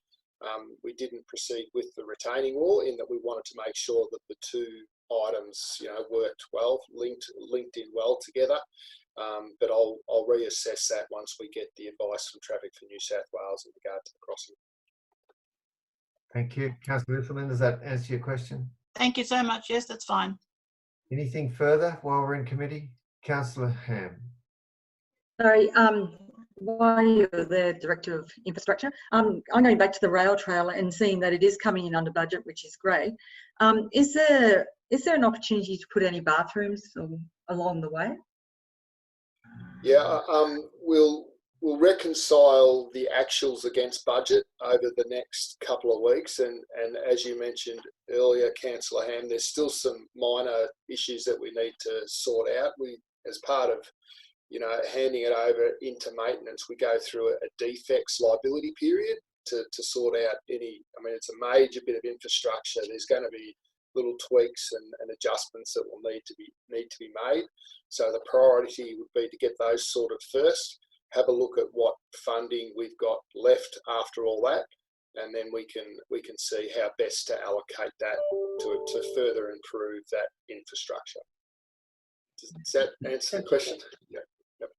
we didn't proceed with the retaining wall in that we wanted to make sure that the two items, worked well, linked in well together. But I'll reassess that once we get the advice from Traffic for New South Wales in regard to the crossing. Thank you. Councillor Isselman, does that answer your question? Thank you so much. Yes, that's fine. Anything further while we're in committee? Councillor Ham. Sorry, while you're the Director of Infrastructure, I'm going back to the rail trail and seeing that it is coming in under budget, which is great. Is there an opportunity to put any bathrooms along the way? Yeah, we'll reconcile the actuals against budget over the next couple of weeks, and as you mentioned earlier, Councillor Ham, there's still some minor issues that we need to sort out. We, as part of handing it over into maintenance, we go through a defects liability period to sort out any. I mean, it's a major bit of infrastructure. There's going to be little tweaks and adjustments that will need to be made. So the priority would be to get those sorted first. Have a look at what funding we've got left after all that, and then we can see how best to allocate that to further improve that infrastructure. Does that answer the question?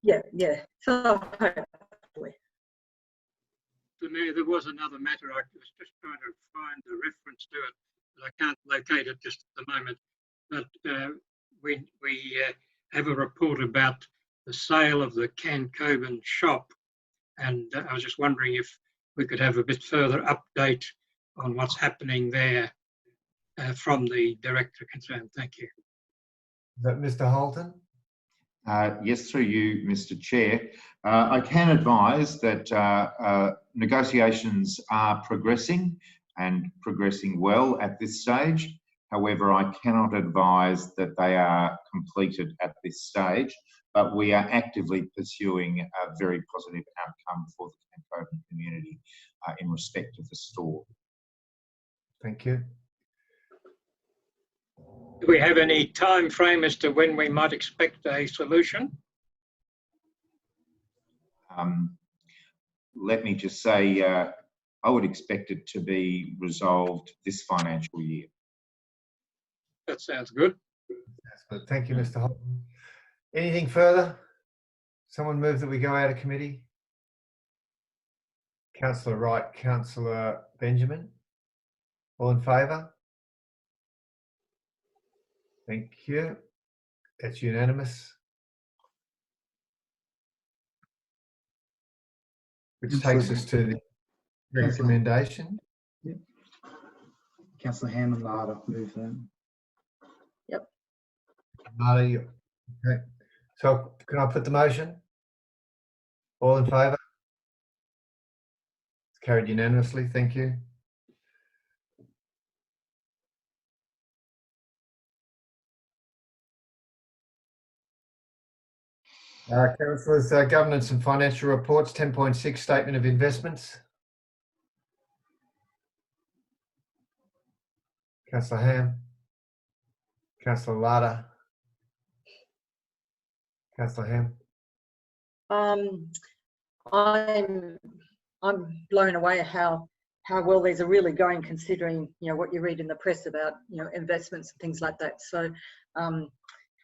Yeah. So hopefully. Mayor, there was another matter. I was just trying to find the reference to it, but I can't locate it just at the moment. But we have a report about the sale of the Cancoban shop, and I was just wondering if we could have a bit further update on what's happening there from the director concerned. Thank you. Is that Mr. Holton? Yes, through you, Mr. Chair. I can advise that negotiations are progressing and progressing well at this stage. However, I cannot advise that they are completed at this stage, but we are actively pursuing a very positive outcome for the Cancoban community in respect of the store. Thank you. Do we have any time frame as to when we might expect a solution? Let me just say, I would expect it to be resolved this financial year. That sounds good. That's good. Thank you, Mr. Holton. Anything further? Someone move that we go out of committee. Councillor Wright, Councillor Benjamin. All in favour? Thank you. That's unanimous. Which takes us to the recommendation. Yep. Councillor Ham and Larder move them. Yep. Larder, okay. So can I put the motion? All in favour? It's carried unanimously. Thank you. Councillors, governance and financial reports, 10.6 statement of investments. Councillor Ham. Councillor Larder. Councillor Ham. I'm blown away at how well these are really going, considering what you read in the press about investments and things like that. So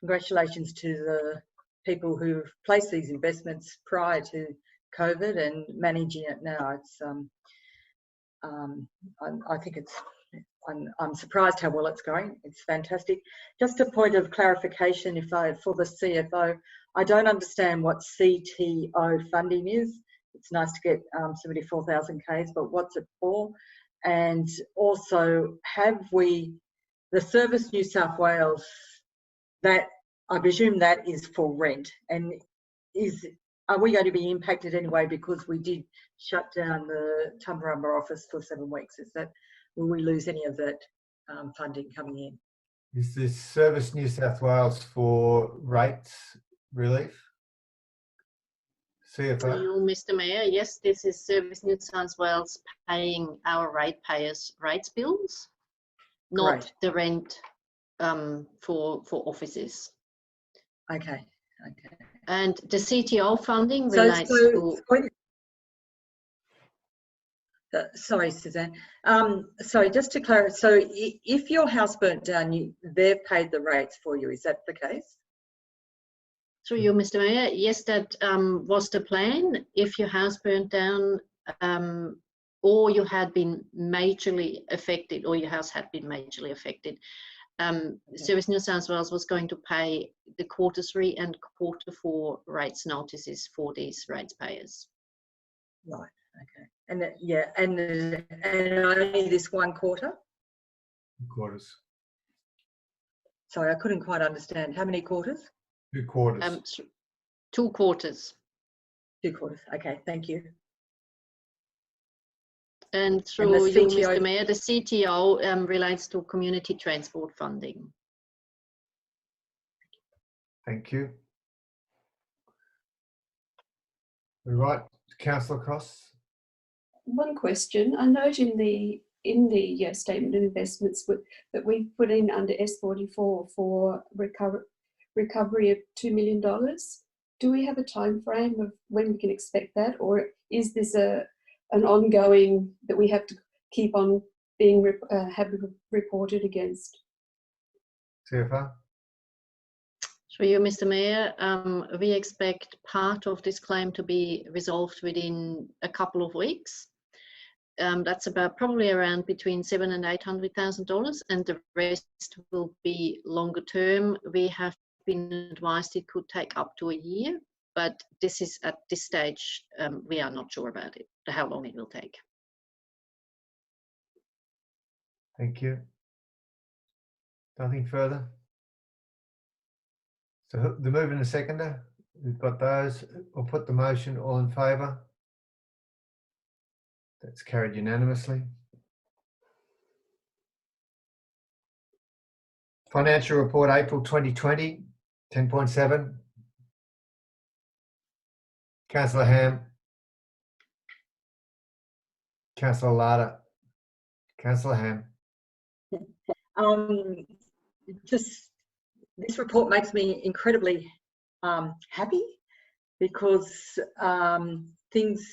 congratulations to the people who've placed these investments prior to COVID and managing it now. It's I think it's I'm surprised how well it's going. It's fantastic. Just a point of clarification, for the CFO, I don't understand what CTO funding is. It's nice to get 74,000 Ks, but what's it for? And also, have we, the Service New South Wales, that I presume that is for rent, and are we going to be impacted anyway because we did shut down the Tumbarumba office for 7 weeks? Will we lose any of that funding coming in? Is this Service New South Wales for rates relief? CFO? For you, Mr. Mayor, yes, this is Service New South Wales paying our ratepayers' rates bills, not Great. the rent for offices. Okay. And the CTO funding relates to... Sorry, Suzanne. Sorry, just to clarify, so if your house burnt down, they've paid the rates for you, is that the case? Through you, Mr. Mayor, yes, that was the plan. If your house burnt down, or you had been majorly affected, or your house had been majorly affected, Service New South Wales was going to pay the Q3 and Q4 rates notices for these rates payers. Right. Okay. And and only this one quarter. Quarters. Sorry, I couldn't quite understand. How many quarters? 2 quarters. 2 quarters. 2 quarters. Okay. Thank you. And through you, CTO Mr. Mayor, the CTO relates to community transport funding. Thank you. All right, councillor Cross. One question. I note in the statement of investments that we've put in under S44 for recovery of $2 million. Do we have a time frame of when we can expect that, or is this an ongoing that we have to keep on being reported against? CFO. Through you, Mr. Mayor, we expect part of this claim to be resolved within a couple of weeks. That's about probably around between $700,000 and $800,000, and the rest will be longer term. We have been advised it could take up to a year, but this is at this stage, we are not sure about it, how long it will take. Thank you. Nothing further. So the mover and the seconder, we've got those. I'll put the motion. All in favour? That's carried unanimously. Financial report April 2020, 10.7. Councillor Ham. Councillor Larder. Councillor Ham. This report makes me incredibly happy because things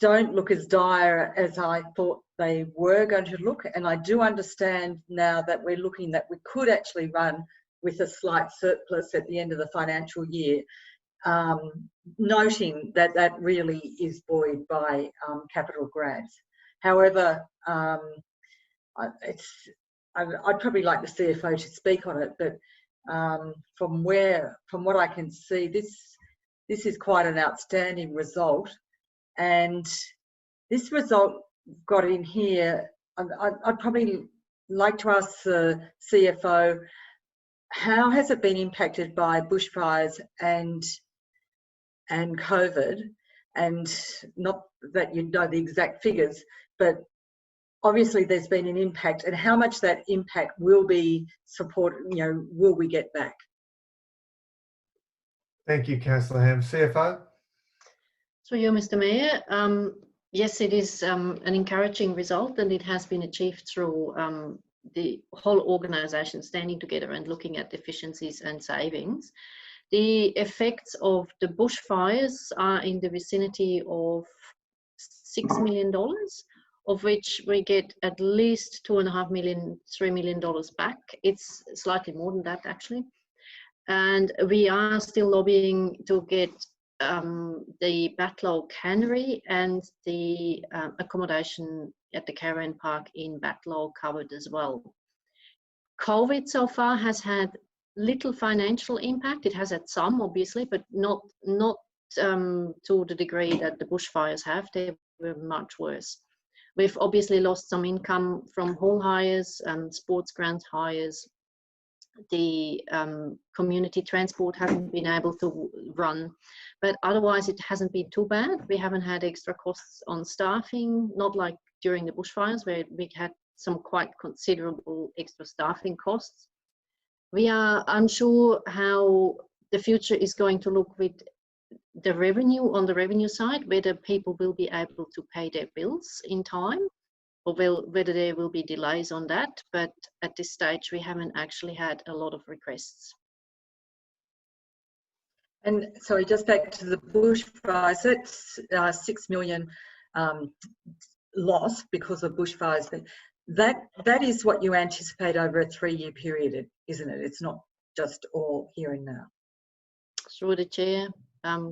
don't look as dire as I thought they were going to look, and I do understand now that we're looking that we could actually run with a slight surplus at the end of the financial year, noting that that really is buoyed by capital grants. However, I'd probably like the CFO to speak on it, but from what I can see, this is quite an outstanding result. And this result got in here, I'd probably like to ask the CFO, how has it been impacted by bushfires and COVID? And not that you know the exact figures, but obviously there's been an impact, and how much that impact will be supported, will we get back? Thank you, Councillor Ham. CFO? So you, Mr. Mayor, yes, it is an encouraging result, and it has been achieved through the whole organisation standing together and looking at efficiencies and savings. The effects of the bushfires are in the vicinity of $6 million, of which we get at least $2.5 million, $3 million back. It's slightly more than that, actually. And we are still lobbying to get the Batlow Cannery and the accommodation at the caravan park in Batlow covered as well. COVID so far has had little financial impact. It has had some, obviously, but not to the degree that the bushfires have. They were much worse. We've obviously lost some income from hall hires and sports grant hires. The community transport hasn't been able to run, but otherwise it hasn't been too bad. We haven't had extra costs on staffing, not like during the bushfires where we had some quite considerable extra staffing costs. We are unsure how the future is going to look with the revenue on the revenue side, whether people will be able to pay their bills in time, or whether there will be delays on that. But at this stage, we haven't actually had a lot of requests. And sorry, just back to the bushfires, that's $6 million loss because of bushfires. That is what you anticipate over a 3-year period, isn't it? It's not just all here and now. Through the chair,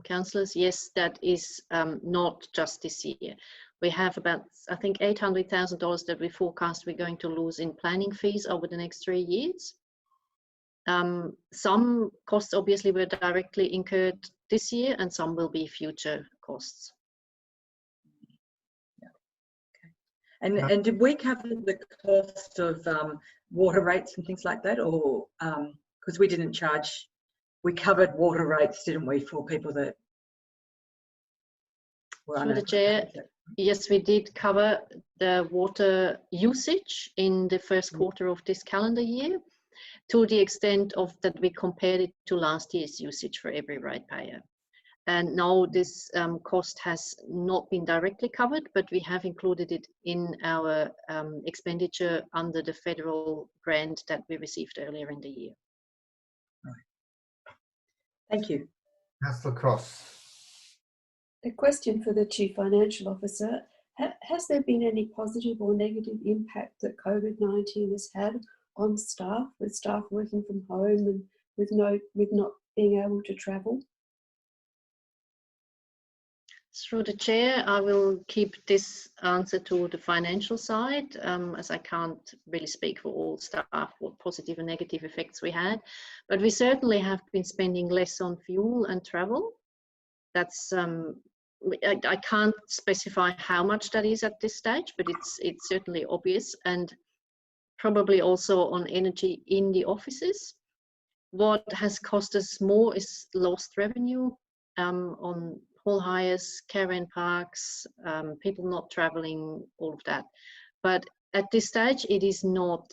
councillors, yes, that is not just this year. We have about, I think, $800,000 that we forecast we're going to lose in planning fees over the next 3 years. Some costs obviously were directly incurred this year, and some will be future costs. And did we cover the cost of water rates and things like that, or because we didn't charge, we covered water rates, didn't we, for people that were Through the unable to chair, pay that? yes, we did cover the water usage in the first quarter of this calendar year, to the extent of that we compared it to last year's usage for every ratepayer. And now this cost has not been directly covered, but we have included it in our expenditure under the federal grant that we received earlier in the year. Thank you. Councillor Cross. A question for the Chief Financial Officer. Has there been any positive or negative impact that COVID-19 has had on staff, with staff working from home and with not being able to travel? Through the chair, I will keep this answer to the financial side, as I can't really speak for all staff what positive and negative effects we had. But we certainly have been spending less on fuel and travel. That's I can't specify how much that is at this stage, but it's certainly obvious, and probably also on energy in the offices. What has cost us more is lost revenue on hall hires, caravan parks, people not traveling, all of that. But at this stage, it is not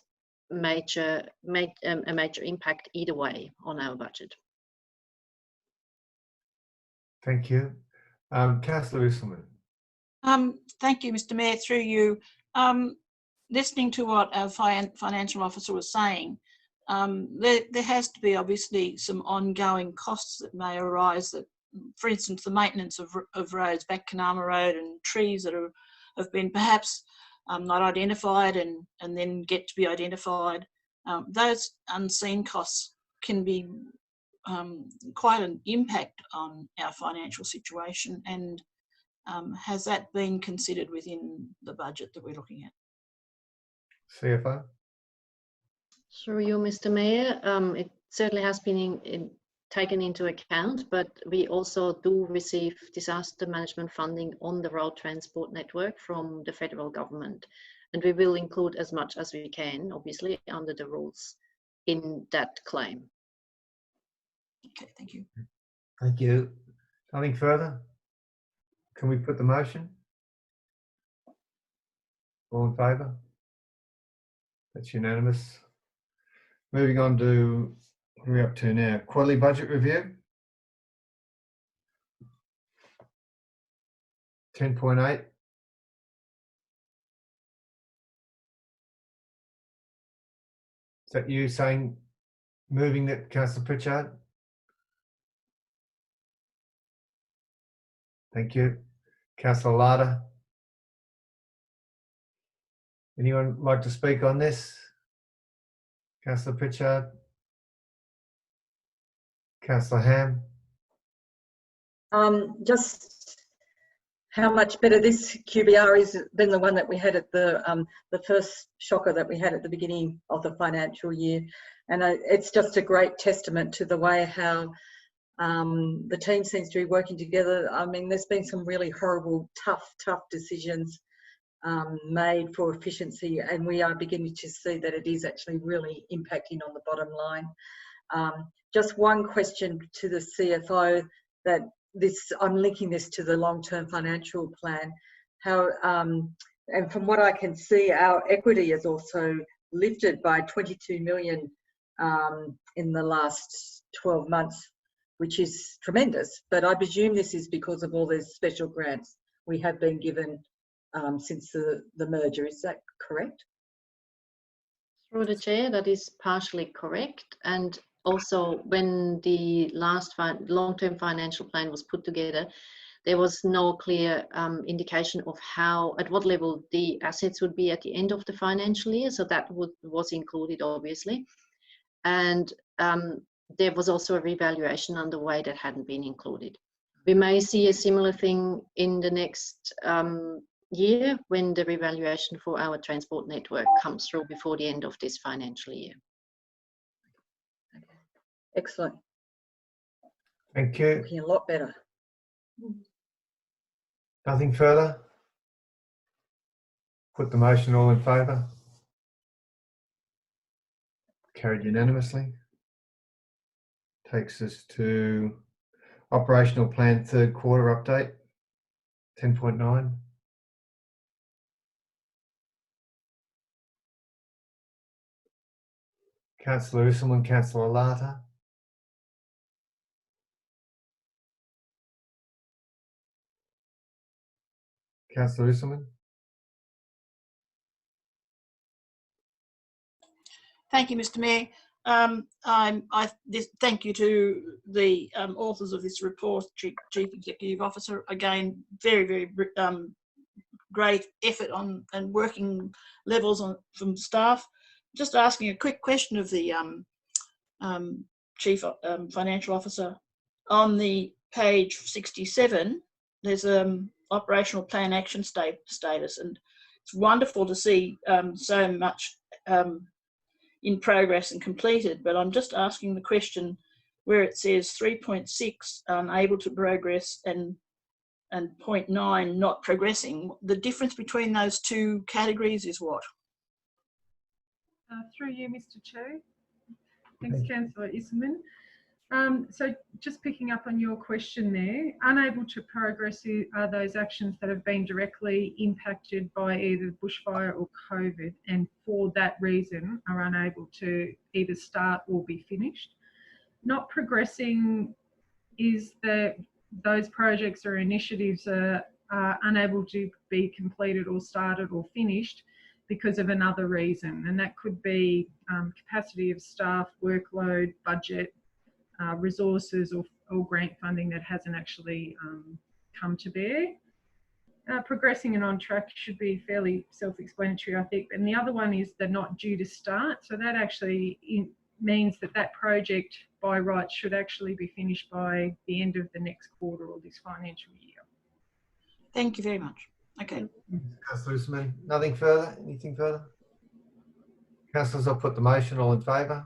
a major impact either way on our budget. Thank you. Councillor Isselman. Thank you, Mr. Mayor. Through you, listening to what our financial officer was saying, there has to be obviously some ongoing costs that may arise. That, for instance, the maintenance of roads, back Kanama Road, and trees that have been perhaps not identified and then get to be identified. Those unseen costs can be quite an impact on our financial situation, and has that been considered within the budget that we're looking at? CFO. Through you, Mr. Mayor, it certainly has been taken into account, but we also do receive disaster management funding on the road transport network from the federal government, and we will include as much as we can, obviously, under the rules in that claim. Okay, thank you. Thank you. Nothing further? Can we put the motion? All in favour? That's unanimous. Moving on to, what are we up to now? Quarterly budget review. 10.8. Is that you saying, moving that, Councillor Pritchard? Thank you. Councillor Larder. Anyone like to speak on this? Councillor Pritchard. Councillor Ham. Just how much better this QBR is than the one that we had at the first shocker that we had at the beginning of the financial year, and it's just a great testament to the way how the team seems to be working together. I mean, there's been some really horrible, tough decisions made for efficiency, and we are beginning to see that it is actually really impacting on the bottom line. Just one question to the CFO, that I'm linking this to the long-term financial plan. How and from what I can see, our equity is also lifted by 22 million in the last 12 months, which is tremendous. But I presume this is because of all those special grants we have been given since the merger. Is that correct? Through the chair, that is partially correct. And also, when the last long-term financial plan was put together, there was no clear indication of at what level the assets would be at the end of the financial year. So that was included, obviously. And there was also a revaluation underway that hadn't been included. We may see a similar thing in the next year when the revaluation for our transport network comes through before the end of this financial year. Excellent. Thank you. Looking a lot better. Nothing further? Put the motion, all in favour? Carried unanimously. Takes us to operational plan third quarter update, 10.9. Councillor Usselman, Councillor Lata. Councillor Usselman. Thank you, Mr. Mayor. Thank you to the authors of this report, Chief Executive Officer. Again, very, very great effort on and working levels from staff. Just asking a quick question of the Chief Financial Officer. On the page 67, there's operational plan action status, and it's wonderful to see so much in progress and completed, but I'm just asking the question where it says 3.6 unable to progress and 0.9 not progressing. The difference between those two categories is what? Through you, Mr. Chair. Thanks, Councillor Usselman. So just picking up on your question there, unable to progress are those actions that have been directly impacted by either bushfire or COVID, and for that reason are unable to either start or be finished. Not progressing is that those projects or initiatives are unable to be completed or started or finished because of another reason, and that could be capacity of staff, workload, budget, resources or grant funding that hasn't actually come to bear. Progressing and on track should be fairly self-explanatory, I think. And the other one is they're not due to start. So that actually means that that project by rights should actually be finished by the end of the next quarter or this financial year. Thank you very much. Okay. Councillor Usselman, nothing further? Anything further? Councillors, I'll put the motion, all in favour?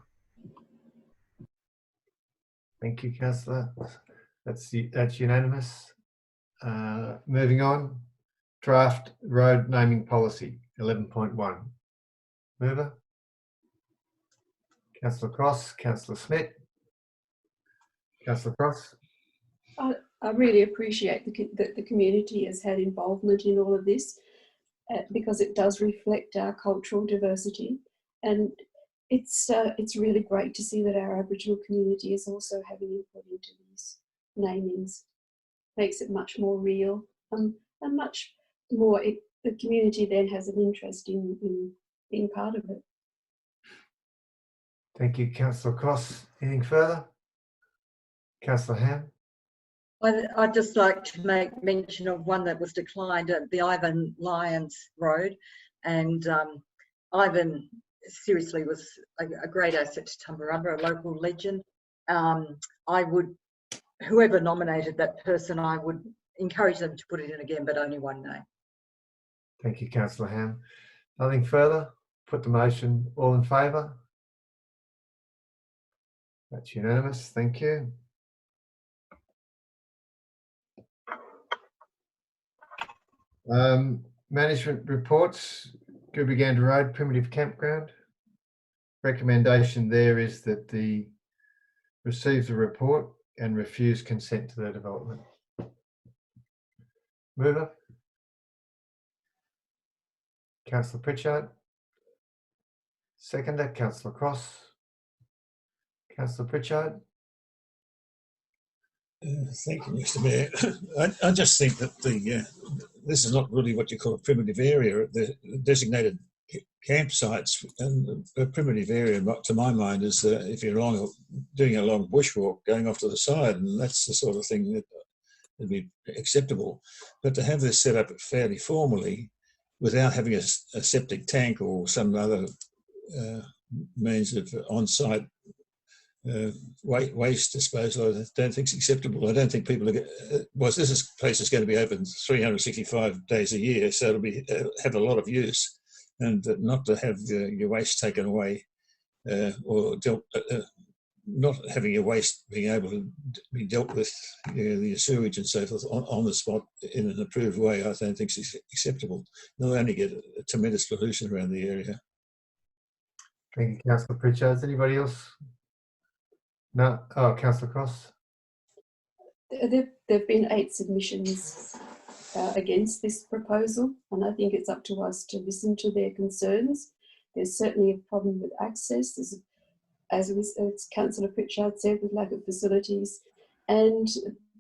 Thank you, Councillor. That's unanimous. Moving on, draft road naming policy 11.1. Mover. Councillor Cross, Councillor Smith. Councillor Cross. I really appreciate that the community has had involvement in all of this because it does reflect our cultural diversity, and it's really great to see that our Aboriginal community is also having input into these namings. Makes it much more real and much more. The community then has an interest in being part of it. Thank you, Councillor Cross. Anything further? Councillor Ham. I'd just like to make mention of one that was declined at the Ivan Lyons Road, and Ivan seriously was a great asset to Tumbarumba, a local legend. Whoever nominated that person, I would encourage them to put it in again, but only one name. Thank you, Councillor Ham. Nothing further? Put the motion, all in favour? That's unanimous. Thank you. Management reports. Goobergander Road, Primitive Campground. Recommendation there is that the receives a report and refuse consent to the development. Mover. Councillor Pritchard. Seconder, Councillor Cross. Councillor Pritchard. Thank you, Mr. Mayor. I just think that this is not really what you call a primitive area. The designated campsites, and a primitive area, to my mind, is if you're doing a long bushwalk, going off to the side, and that's the sort of thing that would be acceptable. But to have this set up fairly formally, without having a septic tank or some other means of on-site waste disposal, I don't think it's acceptable. I don't think people are. Well, this place is going to be open 365 days a year, so it'll be have a lot of use, and not to have your waste taken away or dealt. Not having your waste being able to be dealt with, the sewage and so forth on the spot in an approved way, I don't think is acceptable. They'll only get a tremendous pollution around the area. Thank you, Councillor Pritchard. Is anybody else? No? Oh, Councillor Cross. There've been 8 submissions against this proposal, and I think it's up to us to listen to their concerns. There's certainly a problem with access. As Councillor Pritchard said, with lack of facilities, and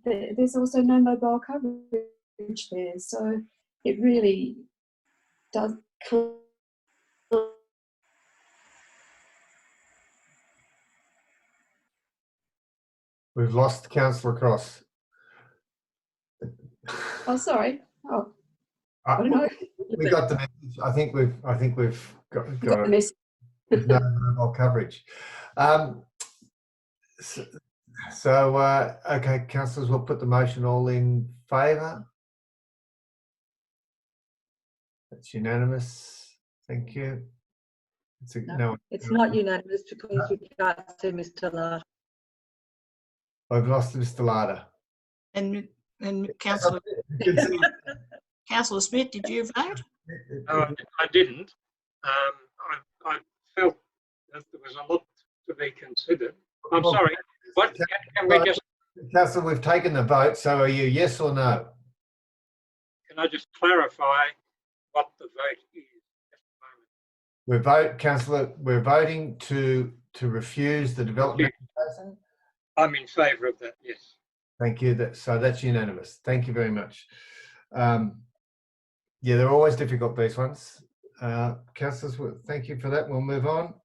there's also no mobile coverage there. So it really does. We've lost Councillor Cross. Oh, sorry. Oh, I don't know. We got the message. I think we've got the message. No mobile coverage. Okay, councillors, we'll put the motion. All in favour? That's unanimous. Thank you. It's not unanimous because we can't see Mr. Larter. I've lost Mr. Larter. And Councillor Smith, did you vote? No, I didn't. I felt that there was a lot to be considered. I'm sorry. What can we just? Councillor, we've taken the vote. So are you yes or no? Can I just clarify what the vote is? Just a moment. Councillor, we're voting to refuse the development application. I'm in favour of that. Yes. Thank you. So that's unanimous. Thank you very much. Yeah, they're always difficult, these ones. Councillors, thank you for that. We'll move on.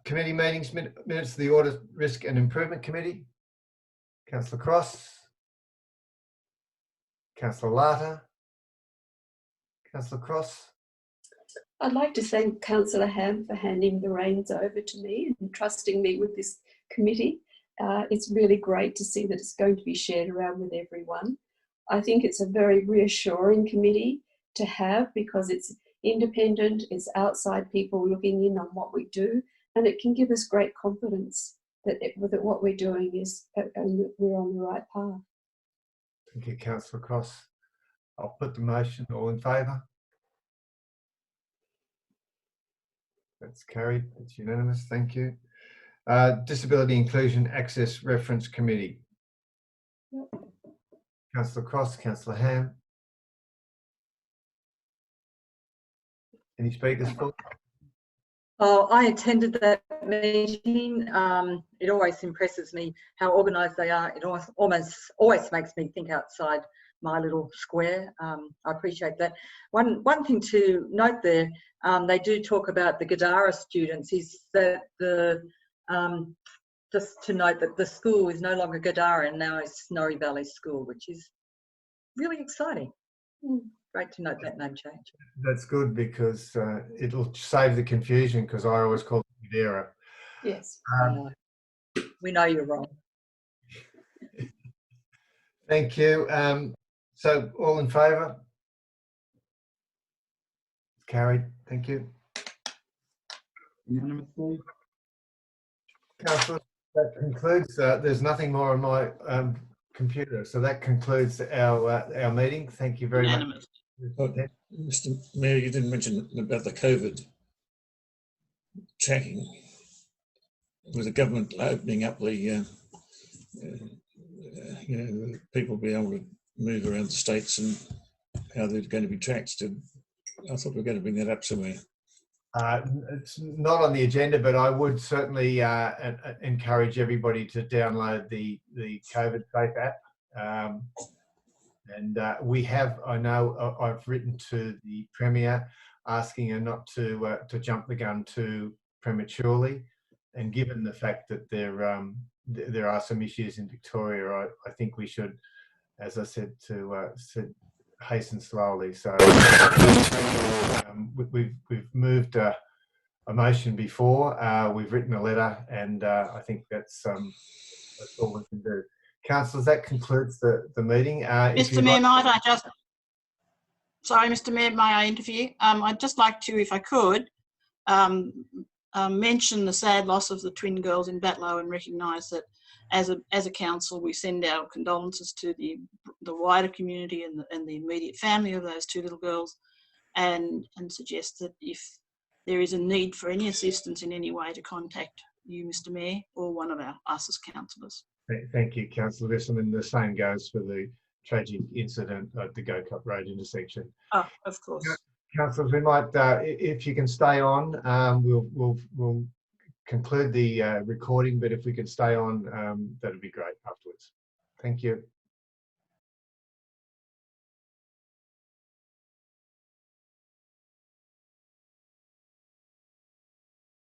Committee meetings, minutes of the Audit, Risk and Improvement Committee. Councillor Cross. Councillor Larter. Councillor Cross. I'd like to thank Councillor Ham for handing the reins over to me and trusting me with this committee. It's really great to see that it's going to be shared around with everyone. I think it's a very reassuring committee to have because it's independent, it's outside people looking in on what we do, and it can give us great confidence that what we're doing is and that we're on the right path. Thank you, Councillor Cross. I'll put the motion. All in favour? That's carried. It's unanimous. Thank you. Disability Inclusion Access Reference Committee. Yep. Councillor Cross, Councillor Ham. Any speakers for? Oh, I attended that meeting. It always impresses me how organised they are. It always makes me think outside my little square. I appreciate that. One thing to note there, they do talk about the Gadara students, is that just to note that the school is no longer Gadara and now is Snorri Valley School, which is really exciting. Great to note that name change. That's good because it'll save the confusion because I always call it Gadara. Yes. We know you're wrong. Thank you. So all in favour? Carried. Thank you. Unanimously. Councillor, that concludes. There's nothing more on my computer, so that concludes our meeting. Thank you very much. Mr. Mayor, you didn't mention about the COVID tracking. With the government opening up the, people be able to move around the states and how they're going to be tracked. I thought we were going to bring that up somewhere. It's not on the agenda, but I would certainly encourage everybody to download the COVID Safe app. And we have, I know, I've written to the Premier asking her not to jump the gun too prematurely. And given the fact that there are some issues in Victoria, I think we should, as I said to hasten slowly. So we've moved a motion before. We've written a letter, and I think that's all we can do. Councillors, that concludes the meeting. Mr. Mayor, might I just... Sorry, Mr. Mayor, may I interview? I'd just like to, if I could, mention the sad loss of the twin girls in Batlow and recognise that as a council we send our condolences to the wider community and the immediate family of those two little girls, and suggest that if there is a need for any assistance in any way to contact you, Mr. Mayor, or one of us as councillors. Thank you, Councillor Vesselman, and the same goes for the tragic incident at the Go-Cut Road intersection. Oh, of course. Councillors, we might, if you can stay on, we'll conclude the recording, but if we could stay on, that'd be great afterwards. Thank you.